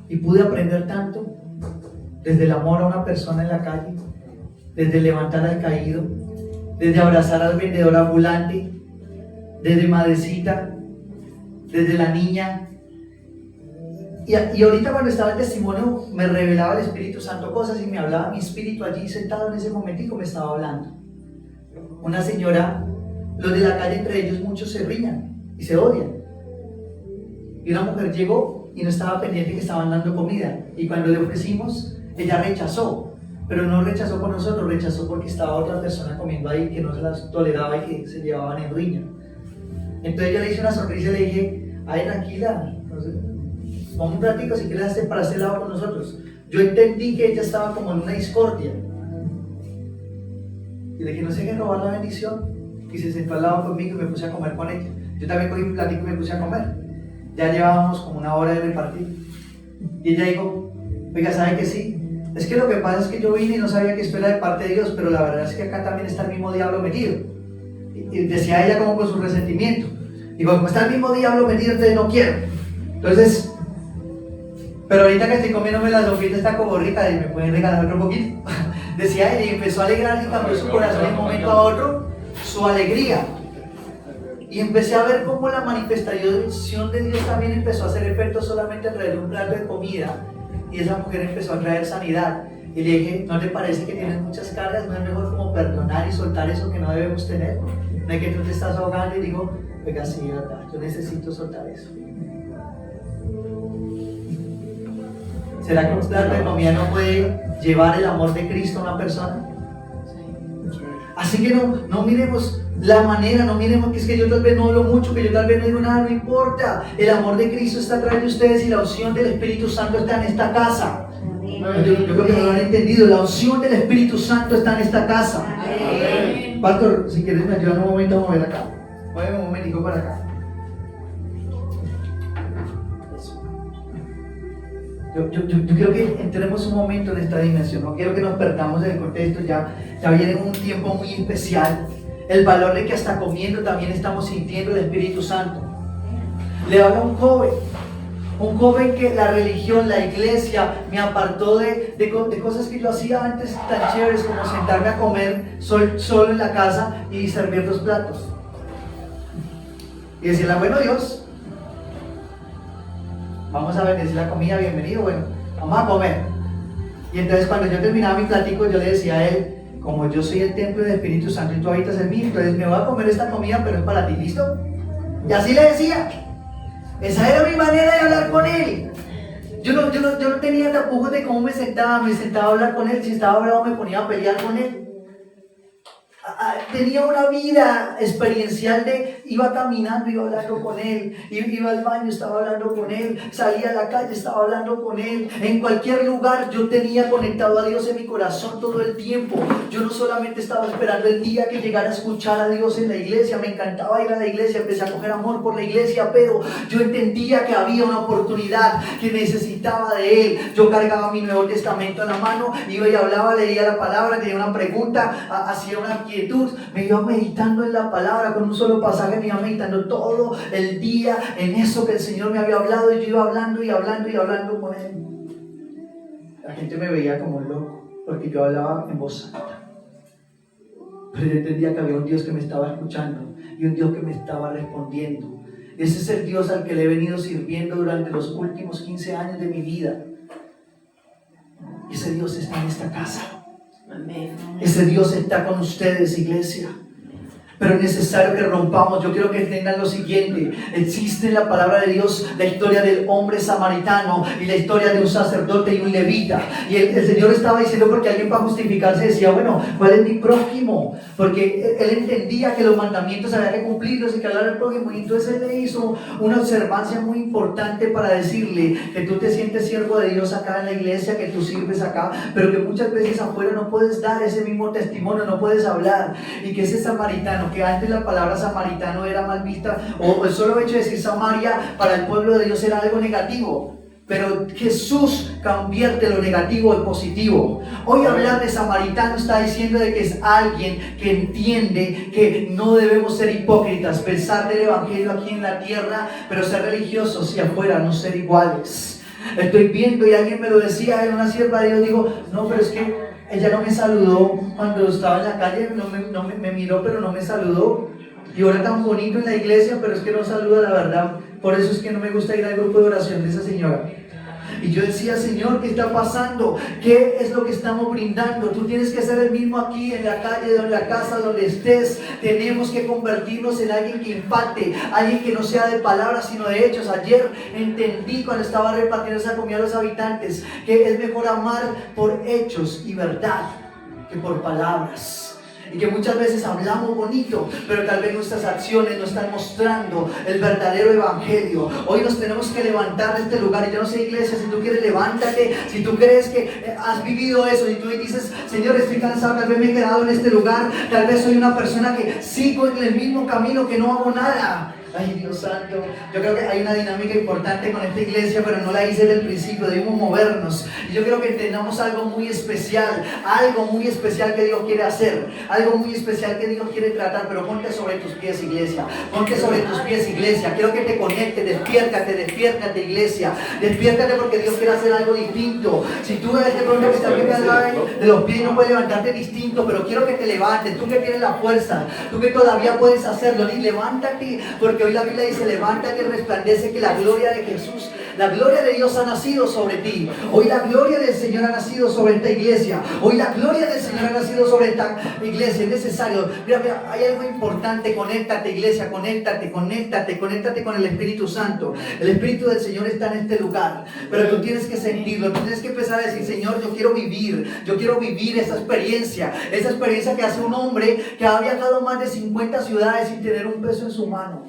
Y pude aprender tanto, desde el amor a una persona en la calle, desde levantar al caído, desde abrazar al vendedor ambulante, desde madrecita, desde la niña. Y ahorita cuando estaba el testimonio me revelaba el Espíritu Santo cosas y me hablaba mi espíritu allí sentado en ese momentico me estaba hablando. Una señora, los de la calle entre ellos muchos se rían y se odian. Y una mujer llegó y no estaba pendiente que estaban dando comida. Y cuando le ofrecimos, ella rechazó. Pero no rechazó por nosotros, rechazó porque estaba otra persona comiendo ahí que no se las toleraba y que se llevaban en riña. Entonces yo le hice una sonrisa y le dije, ay, tranquila, vamos un ratito si quieres hacer para este lado con nosotros. Yo entendí que ella estaba como en una discordia. Y le dije, no se deje robar la bendición. Y se sentó al lado conmigo y me puse a comer con ella. Yo también cogí un platico y me puse a comer. Ya llevábamos como una hora de repartir. Y ella dijo, oiga, ¿sabe que sí? Es que lo que pasa es que yo vine y no sabía que esto era de parte de Dios, pero la verdad es que acá también está el mismo diablo metido. Y decía ella como con su resentimiento. Digo, como está el mismo diablo metido, entonces no quiero. Entonces, Pero ahorita que estoy comiéndome la sopita está como rica y me pueden regalar otro poquito. Decía él, y empezó a alegrarse y cambió su corazón de un momento a otro, su alegría. Y empecé a ver cómo la manifestación de Dios también empezó a hacer efecto solamente alrededor de un plato de comida. Y esa mujer empezó a traer sanidad. Y le dije, ¿no te parece que tienes muchas cargas? ¿No es mejor como perdonar y soltar eso que no debemos tener? No es que tú te estás ahogando y digo, oiga, sí, verdad, yo necesito soltar eso. ¿Será que un plato de comida no puede llevar el amor de Cristo a una persona? Así que no miremos la manera, no miremos que es que yo tal vez no hablo mucho, que yo tal vez no digo nada, no importa. El amor de Cristo está atrás de ustedes y la unción del Espíritu Santo está en esta casa. Yo creo que no lo han entendido. La unción del Espíritu Santo está en esta casa. Pastor, si quieres me ayudan un momento a mover acá. Mueve un momentico para acá. Yo quiero que entremos un momento en esta dimensión. No quiero que nos perdamos del contexto. Ya viene un tiempo muy especial. El valor de que hasta comiendo también estamos sintiendo el Espíritu Santo. Le habla un joven que la religión, la iglesia me apartó de cosas que yo hacía antes tan chéveres como sentarme a comer solo en la casa y servir 2 platos y decirle, bueno Dios, vamos a bendecir la comida, bienvenido, bueno, vamos a comer. Y entonces cuando yo terminaba mi platico yo le decía a él, como yo soy el templo del Espíritu Santo y tú habitas en mí, entonces me voy a comer esta comida pero es para ti, ¿listo? Y así le decía. Esa era mi manera de hablar con él. Yo no tenía tapujos de cómo me sentaba a hablar con él. Si estaba bravo me ponía a pelear con él. Tenía una vida experiencial de iba caminando, iba hablando con él, iba al baño, estaba hablando con él, salía a la calle, estaba hablando con él, en cualquier lugar yo tenía conectado a Dios en mi corazón todo el tiempo. Yo no solamente estaba esperando el día que llegara a escuchar a Dios en la iglesia, me encantaba ir a la iglesia, empecé a coger amor por la iglesia, pero yo entendía que había una oportunidad que necesitaba de él. Yo cargaba mi Nuevo Testamento en la mano, iba y hablaba, leía la palabra, tenía una pregunta, hacía una quietud, me iba meditando en la palabra, con un solo pasaje me iba meditando todo el día en eso que el Señor me había hablado, y yo iba hablando y hablando y hablando con él. La gente me veía como un loco porque yo hablaba en voz alta, pero yo entendía que había un Dios que me estaba escuchando y un Dios que me estaba respondiendo. Ese es el Dios al que le he venido sirviendo durante los últimos 15 años de mi vida. Y ese Dios está en esta casa. Amén. Ese Dios está con ustedes, iglesia. Pero es necesario que rompamos. Yo quiero que entiendan lo siguiente. Existe en la palabra de Dios la historia del hombre samaritano y la historia de un sacerdote y un levita. Y el Señor estaba diciendo, porque alguien para justificarse decía, bueno, ¿cuál es mi prójimo? Porque él entendía que los mandamientos había que cumplirlos y que hablar del prójimo. Y entonces él le hizo una observancia muy importante para decirle que tú te sientes siervo de Dios acá en la iglesia, que tú sirves acá, pero que muchas veces afuera no puedes dar ese mismo testimonio, no puedes hablar. Y que ese samaritano, que antes la palabra samaritano era mal vista, o el solo hecho de decir Samaria para el pueblo de Dios era algo negativo, pero Jesús convierte lo negativo en positivo. Hoy hablar de samaritano está diciendo de que es alguien que entiende que no debemos ser hipócritas, pensar del evangelio aquí en la tierra, pero ser religiosos y afuera no ser iguales. Estoy viendo, y alguien me lo decía, era una sierva de Dios, digo, no, pero es que ella no me saludó cuando estaba en la calle, me miró pero no me saludó. Y ahora tan bonito en la iglesia, pero es que no saluda, la verdad. Por eso es que no me gusta ir al grupo de oración de esa señora. Y yo decía, Señor, ¿qué está pasando? ¿Qué es lo que estamos brindando? Tú tienes que ser el mismo aquí, en la calle, en la casa, donde estés. Tenemos que convertirnos en alguien que impacte, alguien que no sea de palabras, sino de hechos. Ayer entendí cuando estaba repartiendo esa comida a los habitantes que es mejor amar por hechos y verdad que por palabras. Y que muchas veces hablamos bonito, pero tal vez nuestras acciones no están mostrando el verdadero evangelio. Hoy nos tenemos que levantar de este lugar. Y yo no sé, iglesia, si tú quieres, levántate. Si tú crees que has vivido eso y tú dices, Señor, estoy cansado, tal vez me he quedado en este lugar, tal vez soy una persona que sigo en el mismo camino, que no hago nada. Ay, Dios santo, yo creo que hay una dinámica importante con esta iglesia, pero no la hice desde el principio, debemos movernos. Y yo creo que entendamos algo muy especial que Dios quiere hacer, algo muy especial que Dios quiere tratar, pero ponte sobre tus pies, iglesia, ponte sobre tus pies, iglesia. Quiero que te conectes, despiértate, iglesia, despiértate porque Dios quiere hacer algo distinto. Si tú ves de pronto que estás bien de los pies y no puedes levantarte distinto, pero quiero que te levantes, tú que tienes la fuerza, tú que todavía puedes hacerlo, y levántate, porque hoy la Biblia dice, levántate y resplandece que la gloria de Jesús, la gloria de Dios ha nacido sobre ti. Hoy la gloria del Señor ha nacido sobre esta iglesia. Hoy la gloria del Señor ha nacido sobre esta iglesia. Es necesario. Mira, hay algo importante. Conéctate, iglesia, conéctate con el Espíritu Santo. El Espíritu del Señor está en este lugar, pero tú tienes que sentirlo. Tú tienes que empezar a decir, Señor, yo quiero vivir esa experiencia que hace un hombre que ha viajado a más de 50 ciudades sin tener un peso en su mano.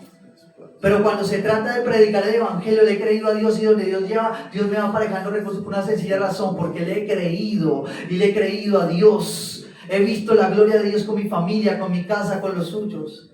Pero cuando se trata de predicar el Evangelio, le he creído a Dios, y donde Dios lleva, Dios me va aparejando recursos por una sencilla razón, porque le he creído a Dios. He visto la gloria de Dios con mi familia, con mi casa, con los suyos.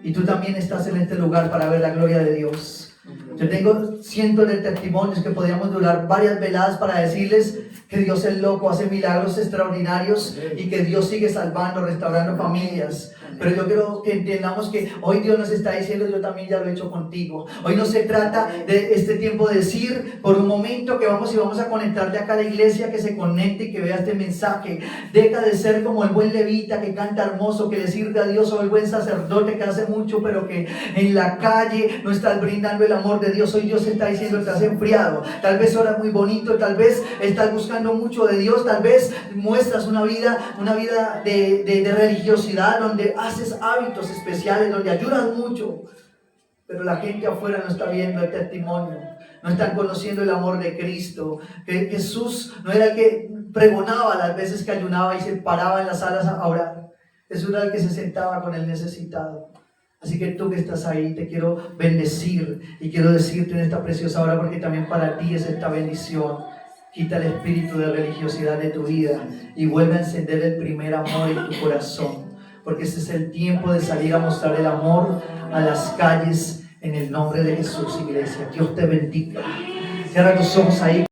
Y tú también estás en este lugar para ver la gloria de Dios. Yo tengo cientos de testimonios que podríamos durar varias veladas para decirles que Dios es loco, hace milagros extraordinarios y que Dios sigue salvando, restaurando familias. Pero yo quiero que entendamos que hoy Dios nos está diciendo, yo también ya lo he hecho contigo. Hoy no se trata de este tiempo de decir por un momento que vamos a conectarte acá a la iglesia, que se conecte y que vea este mensaje. Deja de ser como el buen levita que canta hermoso, que le sirve a Dios, o el buen sacerdote que hace mucho, pero que en la calle no estás brindando el amor de Dios. Hoy Dios está diciendo, estás enfriado. Tal vez oras muy bonito, tal vez estás buscando mucho de Dios, tal vez muestras una vida de religiosidad, donde haces hábitos especiales, donde ayudas mucho, pero la gente afuera no está viendo el testimonio, no están conociendo el amor de Cristo. Que Jesús no era el que pregonaba las veces que ayunaba y se paraba en las salas a orar. Jesús era el que se sentaba con el necesitado. Así que tú que estás ahí, te quiero bendecir y quiero decirte en esta preciosa hora, porque también para ti es esta bendición. Quita el espíritu de religiosidad de tu vida y vuelve a encender el primer amor en tu corazón, porque este es el tiempo de salir a mostrar el amor a las calles en el nombre de Jesús, iglesia. Dios te bendiga. Cierra tus ojos ahí.